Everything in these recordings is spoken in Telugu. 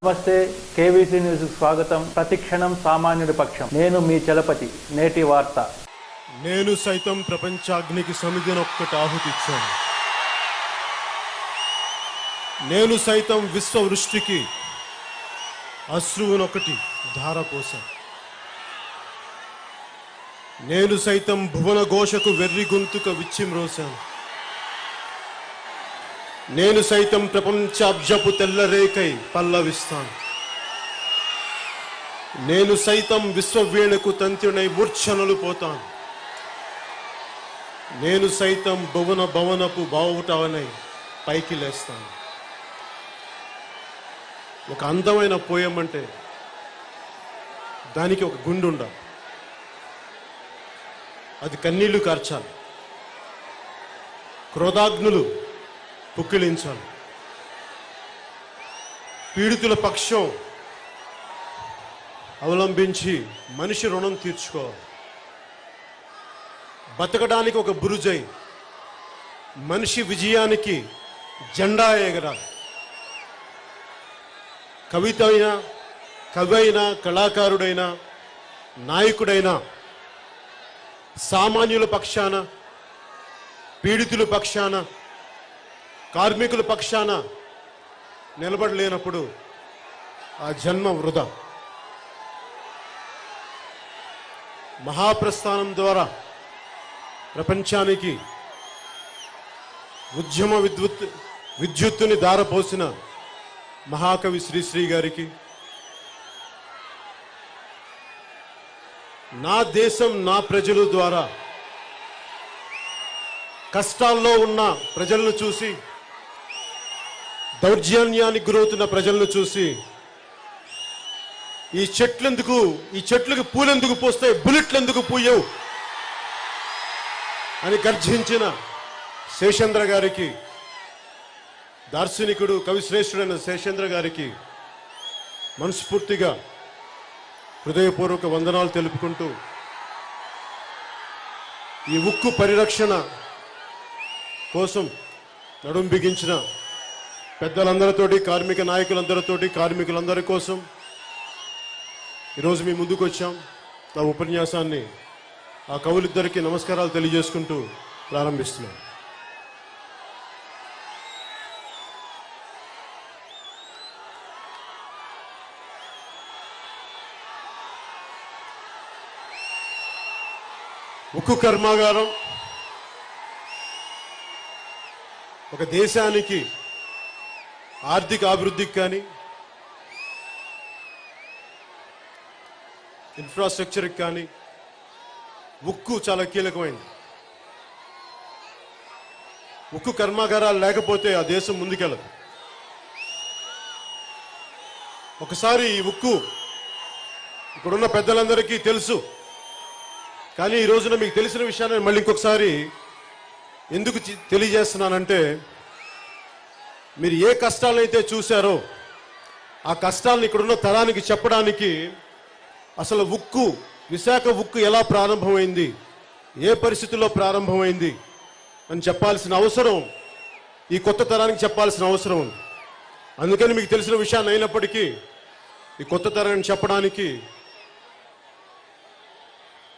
నమస్తే, కేవీసీ న్యూస్ స్వాగతం. ప్రతిక్షణం సామాన్యుడి పక్షం. నేను మీ చలపతి. నేటి వార్త. నేను సైతం ప్రపంచాగ్నికి సమిధినొక్కటి ఆహుతిచ్చాను. నేను సైతం విశ్వవృష్టికి అశ్రువునొకటి ధారపోశాను. నేను సైతం భువన ఘోషకు వెర్రి గొంతుక విచ్చిమ్రోశాను. నేను సైతం ప్రపంచాబ్జపు తెల్లరేకై పల్లవిస్తాను. నేను సైతం విశ్వవీణకు తంత్రినై మూర్ఛనలు పోతాను. నేను సైతం భవనపు బావుటవనై పైకి లేస్తాను. ఒక అందమైన పోయం అంటే దానికి ఒక గుండె ఉండాలి. అది కన్నీళ్లు కార్చాలి, క్రోధాగ్నులు పుక్కిలించాలి, పీడితుల పక్షం అవలంబించి మనిషి రుణం తీర్చుకోవాలి. బతకడానికి ఒక బురుజై మనిషి విజయానికి జెండా ఎగరాలి. కవి అయినా కళాకారుడైనా నాయకుడైనా సామాన్యుల పక్షాన, పీడితుల పక్షాన, కార్మికుల పక్షాన నిలబడలేనప్పుడు ఆ జన్మ వృధా. మహాప్రస్థానం ద్వారా ప్రపంచానికి ఉద్యమ విద్యుత్తుని దారపోసిన మహాకవి శ్రీశ్రీ గారికి, నా దేశం నా ప్రజలు ద్వారా కష్టాల్లో ఉన్న ప్రజలను చూసి, దౌర్జన్యానికి గురవుతున్న ప్రజలను చూసి, ఈ చెట్లకు పూలెందుకు పోస్తాయి, బుల్లెట్లు ఎందుకు పూయవు అని గర్జించిన శేషేంద్ర గారికి, దార్శనికుడు కవిశ్రేష్ఠుడైన శేషేంద్ర గారికి మనస్ఫూర్తిగా హృదయపూర్వక వందనాలు తెలుపుకుంటూ, ఈ ఉక్కు పరిరక్షణ కోసం నడుం బిగించిన పెద్దలందరితోటి, కార్మిక నాయకులందరితోటి, కార్మికులందరి కోసం ఈరోజు మీ ముందుకు వచ్చాం. నా ఉపన్యాసాన్ని ఆ కవులిద్దరికీ నమస్కారాలు తెలియజేసుకుంటూ ప్రారంభిస్తున్నాను. ఉక్కు కర్మాగారం ఒక దేశానికి ఆర్థిక అభివృద్ధికి కానీ, ఇన్ఫ్రాస్ట్రక్చర్కి కానీ ఉక్కు చాలా కీలకమైంది. ఉక్కు కర్మాగారాలు లేకపోతే ఆ దేశం ముందుకెళ్ళదు. ఒకసారి ఈ ఉక్కు ఇక్కడున్న పెద్దలందరికీ తెలుసు, కానీ ఈ రోజున మీకు తెలిసిన విషయాన్ని మళ్ళీ ఇంకొకసారి ఎందుకు తెలియజేస్తున్నానంటే, మీరు ఏ కష్టాలైతే చూశారో ఆ కష్టాలను ఇక్కడున్న తరానికి చెప్పడానికి, అసలు విశాఖ ఉక్కు ఎలా ప్రారంభమైంది, ఏ పరిస్థితుల్లో ప్రారంభమైంది అని చెప్పాల్సిన అవసరం, ఈ కొత్త తరానికి చెప్పాల్సిన అవసరం ఉంది. అందుకని మీకు తెలిసిన విషయాన్ని అయినప్పటికీ ఈ కొత్త తరాన్ని చెప్పడానికి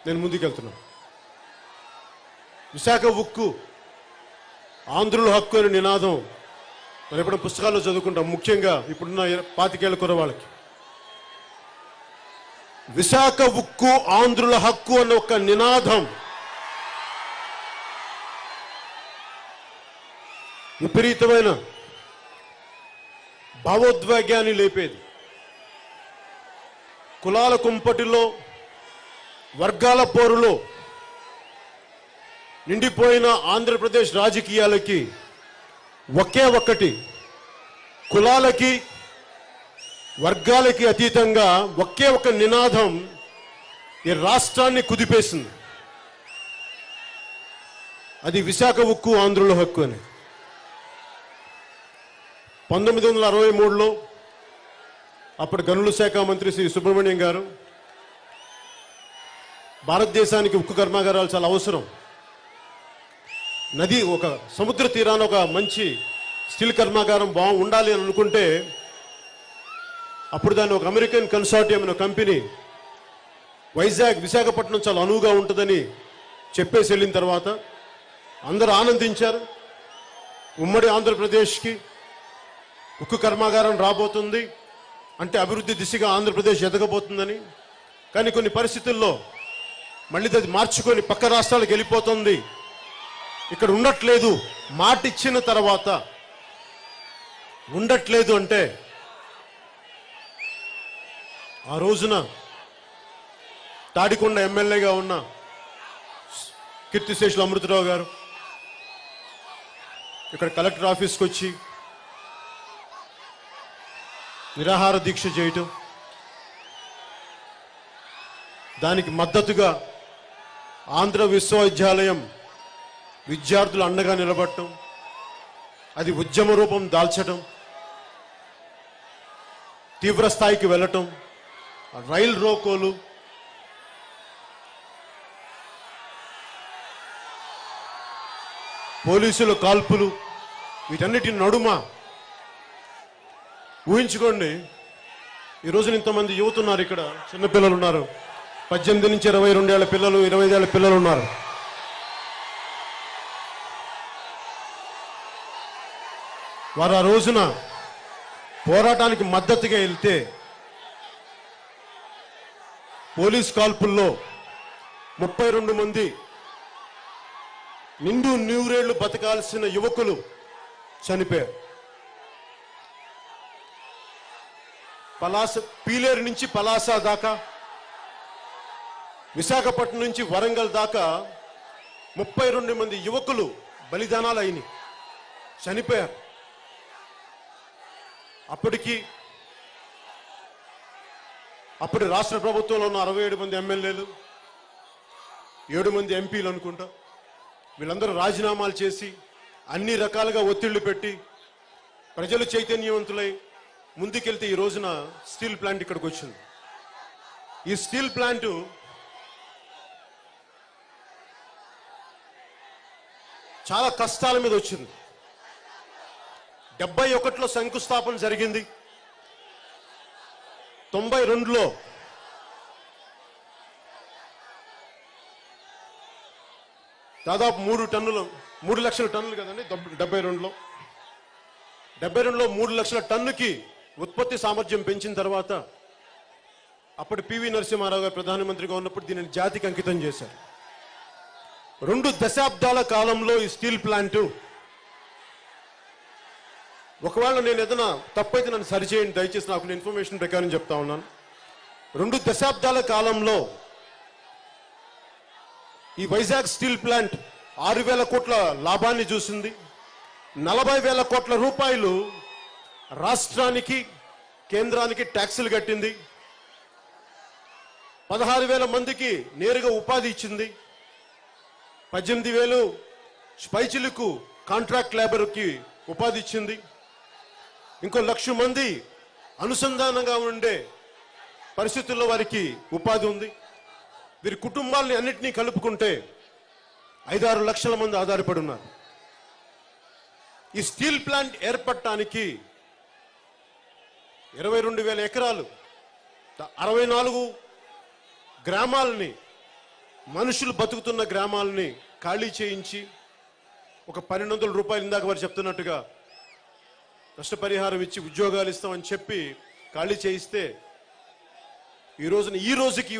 నేను ముందుకెళ్తున్నాను. విశాఖ ఉక్కు ఆంధ్రుల హక్కు అనే నినాదం మనం ఎప్పుడైనా పుస్తకాల్లో చదువుకుంటాం, ముఖ్యంగా ఇప్పుడున్న 25 ఏళ్ల కుర్రవాళ్ళకి. విశాఖ ఉక్కు ఆంధ్రుల హక్కు అన్న ఒక నినాదం విపరీతమైన భావోద్వేగాన్ని లేపేది. కులాల కుంపటిలో, వర్గాల పోరులో నిండిపోయిన ఆంధ్రప్రదేశ్ రాజకీయాలకి ఒకే ఒక్కటి, కులాలకి వర్గాలకి అతీతంగా ఒకే ఒక నినాదం ఈ రాష్ట్రాన్ని కుదిపేసింది. అది విశాఖ ఉక్కు ఆంధ్రుల హక్కు అని. 1963లో అప్పుడు గనుల శాఖ మంత్రి శ్రీ సుబ్రహ్మణ్యం గారు, భారతదేశానికి ఉక్కు కర్మాగారాలు చాలా అవసరం, నది ఒక సముద్ర తీరాన ఒక మంచి స్టీల్ కర్మాగారం ఉండాలి అని అనుకుంటే అప్పుడు దాన్ని ఒక అమెరికన్ కన్సార్టియం అనే కంపెనీ విశాఖపట్నం చాలా అనువుగా ఉంటుందని చెప్పేసి వెళ్ళిన తర్వాత అందరూ ఆనందించారు. ఉమ్మడి ఆంధ్రప్రదేశ్కి ఉక్కు కర్మాగారం రాబోతుంది అంటే అభివృద్ధి దిశగా ఆంధ్రప్రదేశ్ ఎదగబోతుందని. కానీ కొన్ని పరిస్థితుల్లో మళ్ళీ అది మార్చుకొని పక్క రాష్ట్రాలకు వెళ్ళిపోతుంది, ఇక్కడ ఉండట్లేదు. మాట ఇచ్చిన తర్వాత ఉండట్లేదు అంటే ఆ రోజున తాడికొండ ఎమ్మెల్యేగా ఉన్న కీర్తిశేషులు అమృతరావు గారు ఇక్కడ కలెక్టర్ ఆఫీస్కి వచ్చి నిరాహార దీక్ష చేయటం, దానికి మద్దతుగా ఆంధ్ర విశ్వవిద్యాలయం విద్యార్థులు అండగా నిలబడటం, అది ఉద్యమ రూపం దాల్చడం, తీవ్ర స్థాయికి వెళ్ళటం, రైలు రోకోలు, పోలీసుల కాల్పులు, వీటన్నిటి నడుమ ఊహించుకోండి. ఈ రోజున ఇంతమంది యువత ఉన్నారు, ఇక్కడ చిన్నపిల్లలు ఉన్నారు, 18 నుంచి 22 ఏళ్ల పిల్లలు, 25 ఏళ్ల పిల్లలు ఉన్నారు. వారు ఆ రోజున పోరాటానికి మద్దతుగా వెళ్తే పోలీస్ కాల్పుల్లో 32 మంది నిండు నూరేళ్లు బతకాల్సిన యువకులు చనిపోయారు. పీలేరు నుంచి పలాస దాకా, విశాఖపట్నం నుంచి వరంగల్ దాకా 32 మంది యువకులు బలిదానాలు అయినాయి, చనిపోయారు. అప్పటి రాష్ట్ర ప్రభుత్వంలో ఉన్న 67 మంది ఎమ్మెల్యేలు, 7 మంది ఎంపీలు అనుకుంటా, వీళ్ళందరూ రాజీనామాలు చేసి అన్ని రకాలుగా ఒత్తిళ్లు పెట్టి ప్రజలు చైతన్యవంతులై ముందుకెళ్తే ఈ రోజున స్టీల్ ప్లాంట్ ఇక్కడికి వచ్చింది. ఈ స్టీల్ ప్లాంట్ చాలా కష్టాల మీద వచ్చింది. 71లో శంకుస్థాపన జరిగింది. 92లో దాదాపు 3 లక్షల టన్నులు కదండి. 72లో 3 లక్షల టన్నుకి ఉత్పత్తి సామర్థ్యం పెంచిన తర్వాత అప్పటి పివి నరసింహారావు గారు ప్రధానమంత్రిగా ఉన్నప్పుడు దీనిని జాతికి అంకితం చేశారు. 2 దశాబ్దాల కాలంలో ఈ స్టీల్ ప్లాంట్, ఒకవేళ నేను ఏదైనా తప్పైతే నన్ను సరిచేయండి దయచేసి, నాకు ఇన్ఫర్మేషన్ ప్రకారం చెప్తా ఉన్నాను. 2 దశాబ్దాల కాలంలో ఈ వైజాగ్ స్టీల్ ప్లాంట్ 6,000 కోట్ల లాభాన్ని చూసింది. 40,000 కోట్ల రూపాయలు రాష్ట్రానికి, కేంద్రానికి ట్యాక్సులు కట్టింది. 16,000 మందికి నేరుగా ఉపాధి ఇచ్చింది. 18,000 పైచిలకు కాంట్రాక్ట్ లేబర్కి ఉపాధి ఇచ్చింది. ఇంకో 1,00,000 మంది అనుసంధానంగా ఉండే పరిస్థితుల్లో వారికి ఉపాధి ఉంది. వీరి కుటుంబాలని అన్నింటినీ కలుపుకుంటే 5-6 లక్షల మంది ఆధారపడి ఉన్నారు. ఈ స్టీల్ ప్లాంట్ ఏర్పడటానికి 22,000 ఎకరాలు, 64 గ్రామాలని, మనుషులు బతుకుతున్న గ్రామాలని ఖాళీ చేయించి ఒక 1,200 రూపాయలు, ఇందాక వారు చెప్తున్నట్టుగా నష్టపరిహారం ఇచ్చి ఉద్యోగాలు ఇస్తామని చెప్పి ఖాళీ చేయిస్తే ఈ రోజుకి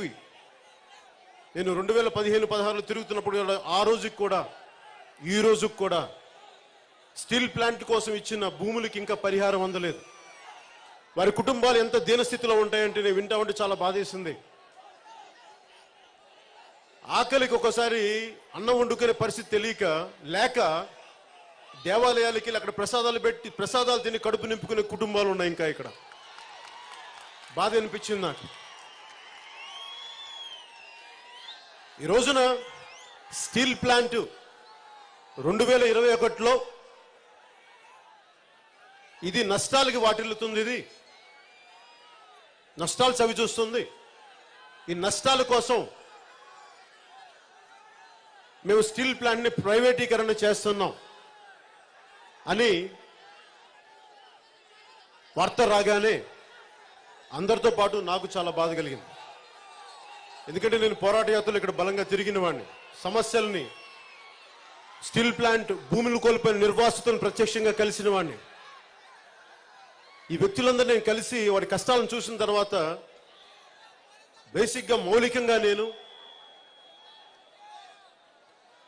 నేను 2015-16లో తిరుగుతున్నప్పుడు ఆ రోజుకి కూడా ఈ రోజుకి కూడా స్టీల్ ప్లాంట్ కోసం ఇచ్చిన భూములకి ఇంకా పరిహారం అందలేదు. వారి కుటుంబాలు ఎంత దీనస్థితిలో ఉంటాయంటే నేను వింటా ఉంటే చాలా బాధేసింది. ఆకలికి ఒకసారి అన్నం వండుకునే పరిస్థితి తెలియక లేక దేవాలయాలకి వెళ్ళి అక్కడ ప్రసాదాలు పెట్టి ప్రసాదాలు తిని కడుపు నింపుకునే కుటుంబాలు ఉన్నాయి. ఇంకా ఇక్కడ బాధ అనిపించింది నాకు. ఈ రోజున స్టీల్ ప్లాంట్ 2021లో ఇది నష్టాలకి వాటిల్లుతుంది. ఇది నష్టాలు చవి చూస్తుంది. ఈ నష్టాల కోసం మేము స్టీల్ ప్లాంట్ని ప్రైవేటీకరణ చేస్తున్నాం అని వార్త రాగానే అందరితో పాటు నాకు చాలా బాధ కలిగింది. ఎందుకంటే నేను పోరాట యాత్రలు ఇక్కడ బలంగా తిరిగిన వాడిని, సమస్యల్ని, స్టీల్ ప్లాంట్ భూములు కోల్పోయిన నిర్వాసితులను ప్రత్యక్షంగా కలిసిన వాడిని. ఈ వ్యక్తులందరూ నేను కలిసి వాడి కష్టాలను చూసిన తర్వాత బేసిక్గా మౌలికంగా నేను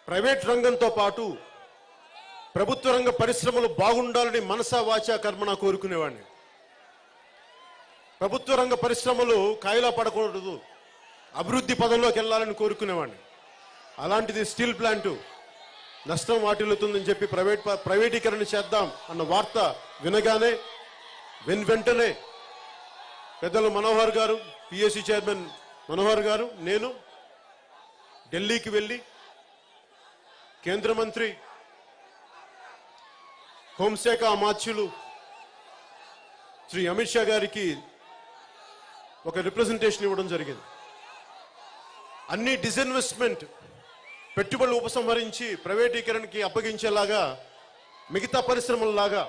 ప్రైవేట్ రంగంతో పాటు ప్రభుత్వ రంగ పరిశ్రమలు బాగుండాలని మనసా వాచా కర్మణ కోరుకునేవాడిని. ప్రభుత్వ రంగ పరిశ్రమలు కాయలా పడకూడదు, అభివృద్ధి పదంలోకి వెళ్ళాలని కోరుకునేవాడిని. అలాంటిది స్టీల్ ప్లాంటు నష్టం వాటిల్లుతుందని చెప్పి ప్రైవేటీకరణ చేద్దాం అన్న వార్త వినగానే వెంటనే పెద్దలు మనోహర్ గారు, పిఎస్సి చైర్మన్ మనోహర్ గారు, నేను ఢిల్లీకి వెళ్ళి కేంద్ర మంత్రి, హోంశాఖ అమాత్యులు శ్రీ అమిత్ షా గారికి ఒక రిప్రజెంటేషన్ ఇవ్వడం జరిగింది. అన్ని డిస్ఇన్వెస్ట్మెంట్ పెట్టుబడులు ఉపసంహరించి ప్రైవేటీకరణకి అప్పగించేలాగా మిగతా పరిశ్రమలలాగా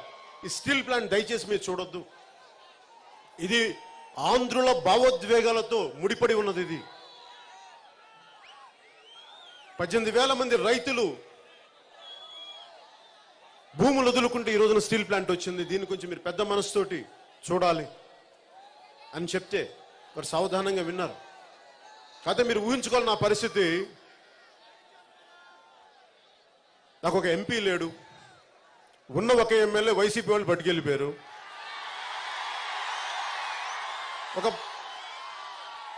ఈ స్టీల్ ప్లాంట్ దయచేసి మీరు చూడొద్దు. ఇది ఆంధ్రుల భావోద్వేగాలతో ముడిపడి ఉన్నది. ఇది 18,000 మంది రైతులు భూములు వదులుకుంటే ఈ రోజున స్టీల్ ప్లాంట్ వచ్చింది. దీని కొంచెం మీరు పెద్ద మనసుతోటి చూడాలి అని చెప్తే వారు సావధానంగా విన్నారు. కాకపోతే మీరు ఊహించుకోవాలి నా పరిస్థితి. నాకు ఒక ఎంపీ లేడు, ఉన్న ఒక ఎమ్మెల్యే వైసీపీ వాళ్ళు పట్టుకెళ్ళిపోయారు.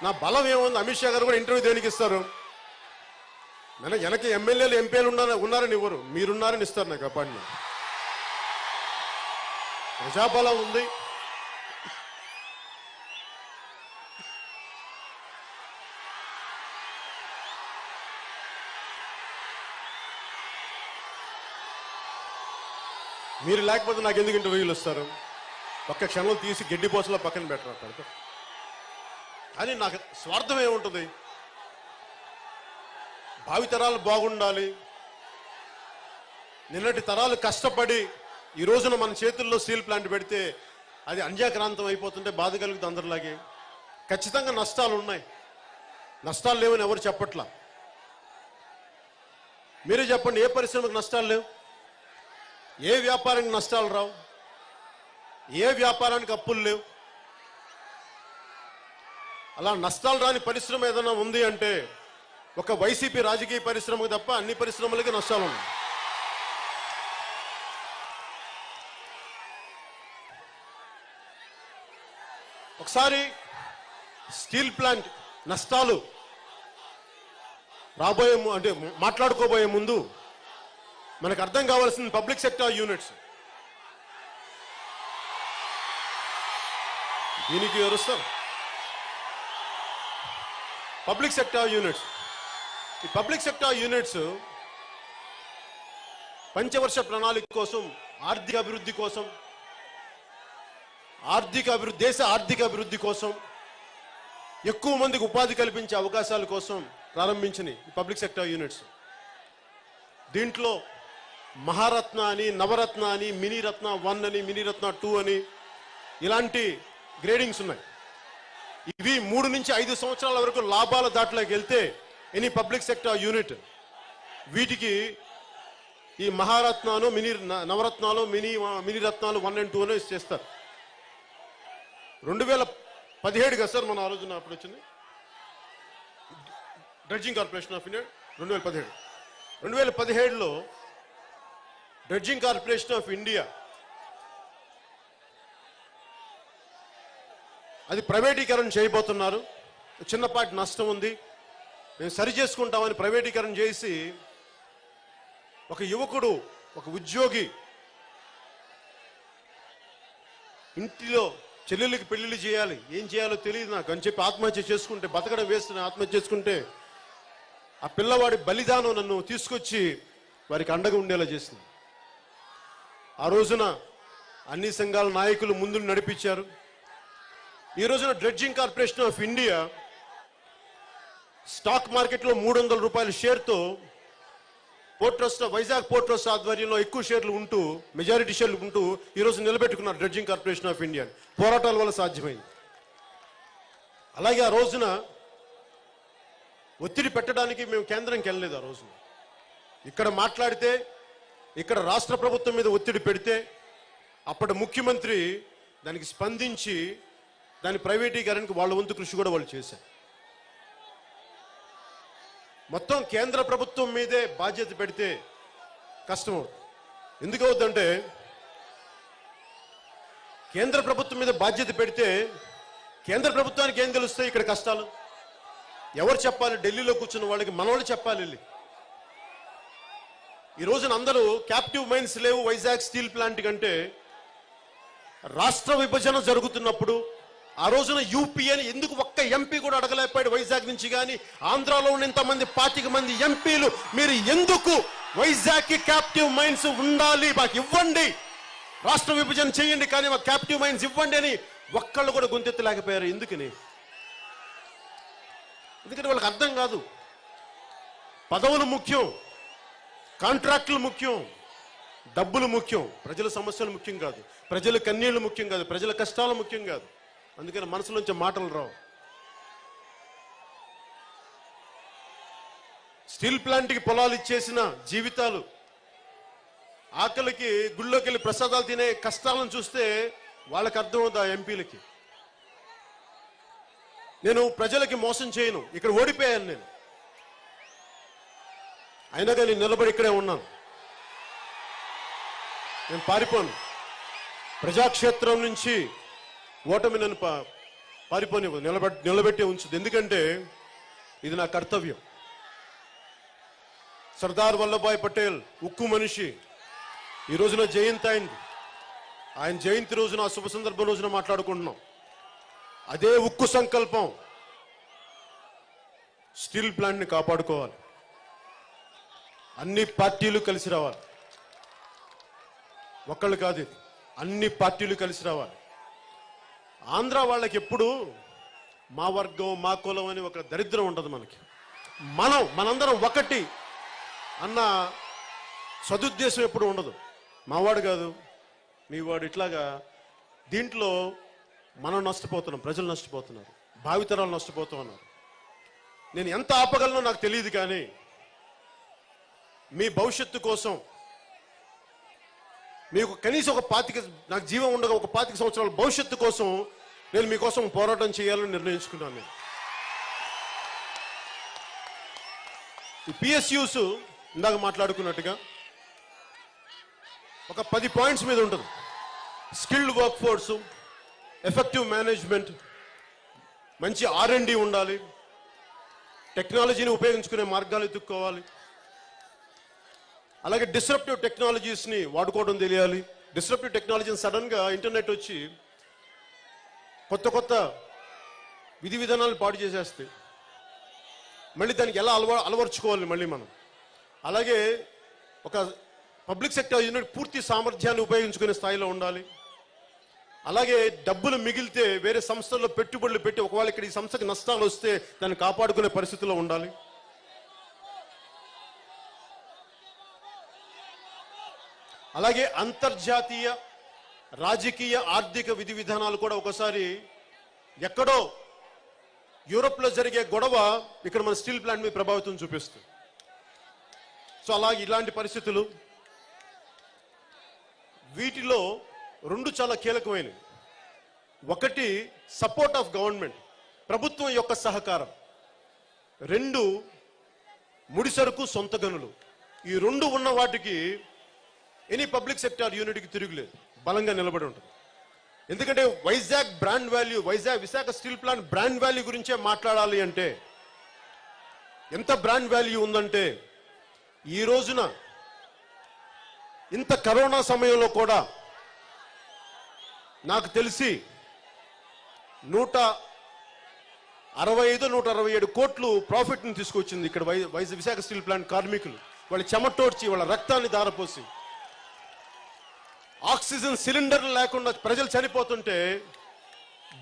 నా బలం ఏముంది? అమిత్ షా గారు కూడా ఇంటర్వ్యూ దేనికి ఇస్తారు? వెనక ఎమ్మెల్యేలు ఎంపీలు ఉన్నారని ఇవ్వరు, మీరున్నారని ఇస్తారు నాకు అపాయింట్మెంట్. ప్రజాబలం ఉంది. మీరు లేకపోతే నాకు ఎందుకు ఇంటర్వ్యూలు ఇస్తారు? ఒక్క క్షణంలో తీసి గడ్డి పోసలో పక్కన పెట్టరా పెడతా. కానీ నాకు స్వార్థం ఏముంటుంది? భావితరాలు బాగుండాలి. నిన్నటి తరాలు కష్టపడి ఈ రోజున మన చేతుల్లో స్టీల్ ప్లాంట్ పెడితే అది అంజాక్రాంతం అయిపోతుంటే బాధ కలుగుతుంది అందరిలాగే. ఖచ్చితంగా నష్టాలు ఉన్నాయి, నష్టాలు లేవని ఎవరు చెప్పట్లా. మీరే చెప్పండి, ఏ పరిశ్రమకు నష్టాలు లేవు? ఏ వ్యాపారానికి నష్టాలు రావు? ఏ వ్యాపారానికి అప్పులు లేవు? అలా నష్టాలు రాని పరిశ్రమ ఏదైనా ఉంది అంటే ఒక వైసీపీ రాజకీయ పరిశ్రమకు తప్ప అన్ని పరిశ్రమలకి నష్టాలు ఉన్నాయి. ఒకసారి స్టీల్ ప్లాంట్ నష్టాలు మాట్లాడుకోబోయే ముందు మనకు అర్థం కావాల్సింది పబ్లిక్ సెక్టార్ యూనిట్స్. దీనికి ఎవరుస్తారు? Public sector units. ఈ పబ్లిక్ సెక్టార్ యూనిట్స్ పంచవర్ష ప్రణాళిక కోసం, ఆర్థిక అభివృద్ధి కోసం, దేశ ఆర్థిక అభివృద్ధి కోసం, ఎక్కువ మందికి ఉపాధి కల్పించే అవకాశాల కోసం ప్రారంభించిన ఈ పబ్లిక్ సెక్టార్ యూనిట్స్. దీంట్లో మహారత్న అని, నవరత్న అని, మినీ రత్న 1 అని, మినీ రత్న 2 అని ఇలాంటి గ్రేడింగ్స్ ఉన్నాయి. ఇవి 3 నుంచి 5 సంవత్సరాల వరకు లాభాల దాటిలోకి వెళ్తే ఎనీ పబ్లిక్ సెక్టార్ యూనిట్ వీటికి ఈ మహారత్నాలు, నవరత్నాలు, మినీ రత్నాలు 1 and 2 అని చేస్తారు. 2017 కదా సార్ మన ఆ రోజున అప్పుడు వచ్చింది డ్రెడ్జింగ్ కార్పొరేషన్ ఆఫ్ ఇండియా. 2017లో డ్రెడ్జింగ్ కార్పొరేషన్ ఆఫ్ ఇండియా అది ప్రైవేటీకరణ చేయబోతున్నారు. చిన్నపాటి నష్టం ఉంది, మేము సరి చేసుకుంటామని ప్రైవేటీకరణ చేసి ఒక యువకుడు, ఒక ఉద్యోగి ఇంటిలో చెల్లెళ్ళకి పెళ్లిళ్ళు చేయాలి, ఏం చేయాలో తెలియదు నాకు అని చెప్పి ఆత్మహత్య చేసుకుంటే, బతకడం వేస్తున్న ఆత్మహత్య చేసుకుంటే ఆ పిల్లవాడి బలిదానం నన్ను తీసుకొచ్చి వారికి అండగా ఉండేలా చేసింది. ఆ రోజున అన్ని సంఘాల నాయకులు ముందు నడిపించారు. ఈ రోజున dredging corporation of India stock మార్కెట్లో 300 రూపాయల షేర్తో port trust, Vizag port trust ఆధ్వర్యంలో ఎక్కువ షేర్లు ఉంటూ, మెజారిటీ షేర్లు ఉంటూ ఈరోజు నిలబెట్టుకున్నారు డ్రెడ్జింగ్ కార్పొరేషన్ ఆఫ్ ఇండియా. పోరాటాల వల్ల సాధ్యమైంది. అలాగే ఆ రోజున ఒత్తిడి పెట్టడానికి మేము కేంద్రంకి వెళ్ళలేదు. ఆ రోజున ఇక్కడ మాట్లాడితే, ఇక్కడ రాష్ట్ర ప్రభుత్వం మీద ఒత్తిడి పెడితే అప్పటి ముఖ్యమంత్రి దానికి స్పందించి దాని ప్రైవేటీకరణకి వాళ్ళ వంతు కృషి కూడా వాళ్ళు చేశారు. మొత్తం కేంద్ర ప్రభుత్వం మీదే బాధ్యత పెడితే కష్టం అవుతుంది. ఎందుకు అవుతుందంటే, కేంద్ర ప్రభుత్వం మీద బాధ్యత పెడితే కేంద్ర ప్రభుత్వానికి ఏం తెలుస్తాయి ఇక్కడ కష్టాలు? ఎవరు చెప్పాలి? ఢిల్లీలో కూర్చున్న వాళ్ళకి మనవాళ్ళు చెప్పాలి వెళ్ళి. ఈ రోజున అందరూ క్యాప్టివ్ మైన్స్ లేవు వైజాగ్ స్టీల్ ప్లాంట్ కంటే, రాష్ట్ర విభజన జరుగుతున్నప్పుడు ఆ రోజున యూపీ అని ఎందుకు ఒక్క ఎంపీ కూడా అడగలేకపోయాడు వైజాగ్ నుంచి? కానీ ఆంధ్రాలో ఉన్న ఇంతమంది 25 మంది ఎంపీలు మీరు ఎందుకు వైజాగ్ కి క్యాప్టివ్ మైన్స్ ఉండాలి, మాకు ఇవ్వండి, రాష్ట్ర విభజన చేయండి కానీ మాకు క్యాప్టివ్ మైన్స్ ఇవ్వండి అని ఒక్కళ్ళు కూడా గొంతెత్తలేకపోయారు. ఎందుకని? ఎందుకంటే వాళ్ళకి అర్థం కాదు. పదవులు ముఖ్యం, కాంట్రాక్టులు ముఖ్యం, డబ్బులు ముఖ్యం, ప్రజల సమస్యలు ముఖ్యం కాదు, ప్రజల కన్నీళ్లు ముఖ్యం కాదు, ప్రజల కష్టాలు ముఖ్యం కాదు. అందుకని మనసులోంచి మాటలు రావు. స్టీల్ ప్లాంట్కి పొలాలు ఇచ్చేసిన జీవితాలు, ఆకలికి గుళ్ళోకి వెళ్ళి ప్రసాదాలు తినే కష్టాలను చూస్తే వాళ్ళకి అర్థమవుతుంది ఆ ఎంపీలకి. నేను ప్రజలకి మోసం చేయను, ఇక్కడ ఓడిపోయాను నేను, అయినా కానీ నిలబడి ఇక్కడే ఉన్నాను. నేను పారిపోను. ప్రజాక్షేత్రం నుంచి ఓటమి నన్ను పారిపోనివ్వదు, నిలబెట్టే ఉంచుది. ఎందుకంటే ఇది నా కర్తవ్యం. సర్దార్ వల్లభాయ్ పటేల్ ఉక్కు మనిషి, ఈ రోజున జయంతి అయింది. ఆయన జయంతి రోజున, ఆ శుభ సందర్భం రోజున మాట్లాడుకుంటున్నాం. అదే ఉక్కు సంకల్పం స్టీల్ ప్లాంట్ని కాపాడుకోవాలి. అన్ని పార్టీలు కలిసి రావాలి. ఒక్కళ్ళు కాదు, ఇది అన్ని పార్టీలు కలిసి రావాలి. ఆంధ్ర వాళ్ళకి ఎప్పుడు మా వర్గం మా కులం అని ఒక దరిద్రం ఉంటుంది. మనకి మనందరం ఒకటి అన్న సదుద్దేశం ఎప్పుడు ఉండదు. మావాడు కాదు మీవాడు, ఇట్లాగా దీంట్లో మనం నష్టపోతున్నాం, ప్రజలు నష్టపోతున్నారు, భావితరాలు నష్టపోతూ ఉన్నారు. నేను ఎంత ఆపగలనో నాకు తెలియదు, కానీ మీ భవిష్యత్తు కోసం, మీకు కనీసం నాకు జీవం ఉండగా ఒక 25 సంవత్సరాల భవిష్యత్తు కోసం నేను మీకోసం పోరాటం చేయాలని నిర్ణయించుకున్నాను. నేను ఈ పిఎస్యూస్ ఇందాక మాట్లాడుకున్నట్టుగా ఒక 10 పాయింట్స్ మీద ఉంటుంది. Skilled work force, effective management, మంచి R&D ఉండాలి, టెక్నాలజీని ఉపయోగించుకునే మార్గాలు ఎత్తుక్కోవాలి, అలాగే డిస్రప్టివ్ టెక్నాలజీస్ని వాడుకోవడం తెలియాలి. డిస్రప్టివ్ టెక్నాలజీని సడన్గా ఇంటర్నెట్ వచ్చి కొత్త విధి విధానాలు పాడు చేసేస్తే మళ్ళీ దానికి ఎలా అలవర్చుకోవాలి మళ్ళీ మనం. అలాగే ఒక పబ్లిక్ సెక్టర్ యూనిట్ పూర్తి సామర్థ్యాన్ని ఉపయోగించుకునే స్థాయిలో ఉండాలి. అలాగే డబ్బులు మిగిలితే వేరే సంస్థల్లో పెట్టుబడులు పెట్టి ఒకవేళ ఇక్కడ ఈ సంస్థకి నష్టాలు వస్తే దాన్ని కాపాడుకునే పరిస్థితిలో ఉండాలి. అలాగే అంతర్జాతీయ రాజకీయ ఆర్థిక విధి విధానాలు కూడా ఒకసారి ఎక్కడో యూరోప్లో జరిగే గొడవ ఇక్కడ మన స్టీల్ ప్లాంట్ మీద ప్రభావితం చూపిస్తుంది. సో అలాగే ఇలాంటి పరిస్థితులు, వీటిలో 2 చాలా కీలకమైనవి. ఒకటి సపోర్ట్ ఆఫ్ గవర్నమెంట్, ప్రభుత్వం యొక్క సహకారం. 2 ముడిసరుకు సొంత గనులు. ఈ 2 ఉన్న వాటికి ఎనీ పబ్లిక్ సెక్టార్ యూనిట్కి తిరుగులేదు, బలంగా నిలబడి ఉంటుంది. ఎందుకంటే Vizag brand value, Visakha steel plant brand value గురించే మాట్లాడాలి. అంటే ఎంత బ్రాండ్ వాల్యూ ఉందంటే, ఈ రోజున ఇంత కరోనా సమయంలో కూడా నాకు తెలిసి 165-167 కోట్లు ప్రాఫిట్ని తీసుకొచ్చింది ఇక్కడ విశాఖ స్టీల్ ప్లాంట్ కార్మికులు. వాళ్ళ చెమటోడ్చి, వాళ్ళ రక్తాన్ని దారపోసి, ఆక్సిజన్ సిలిండర్లు లేకుండా ప్రజలు చనిపోతుంటే,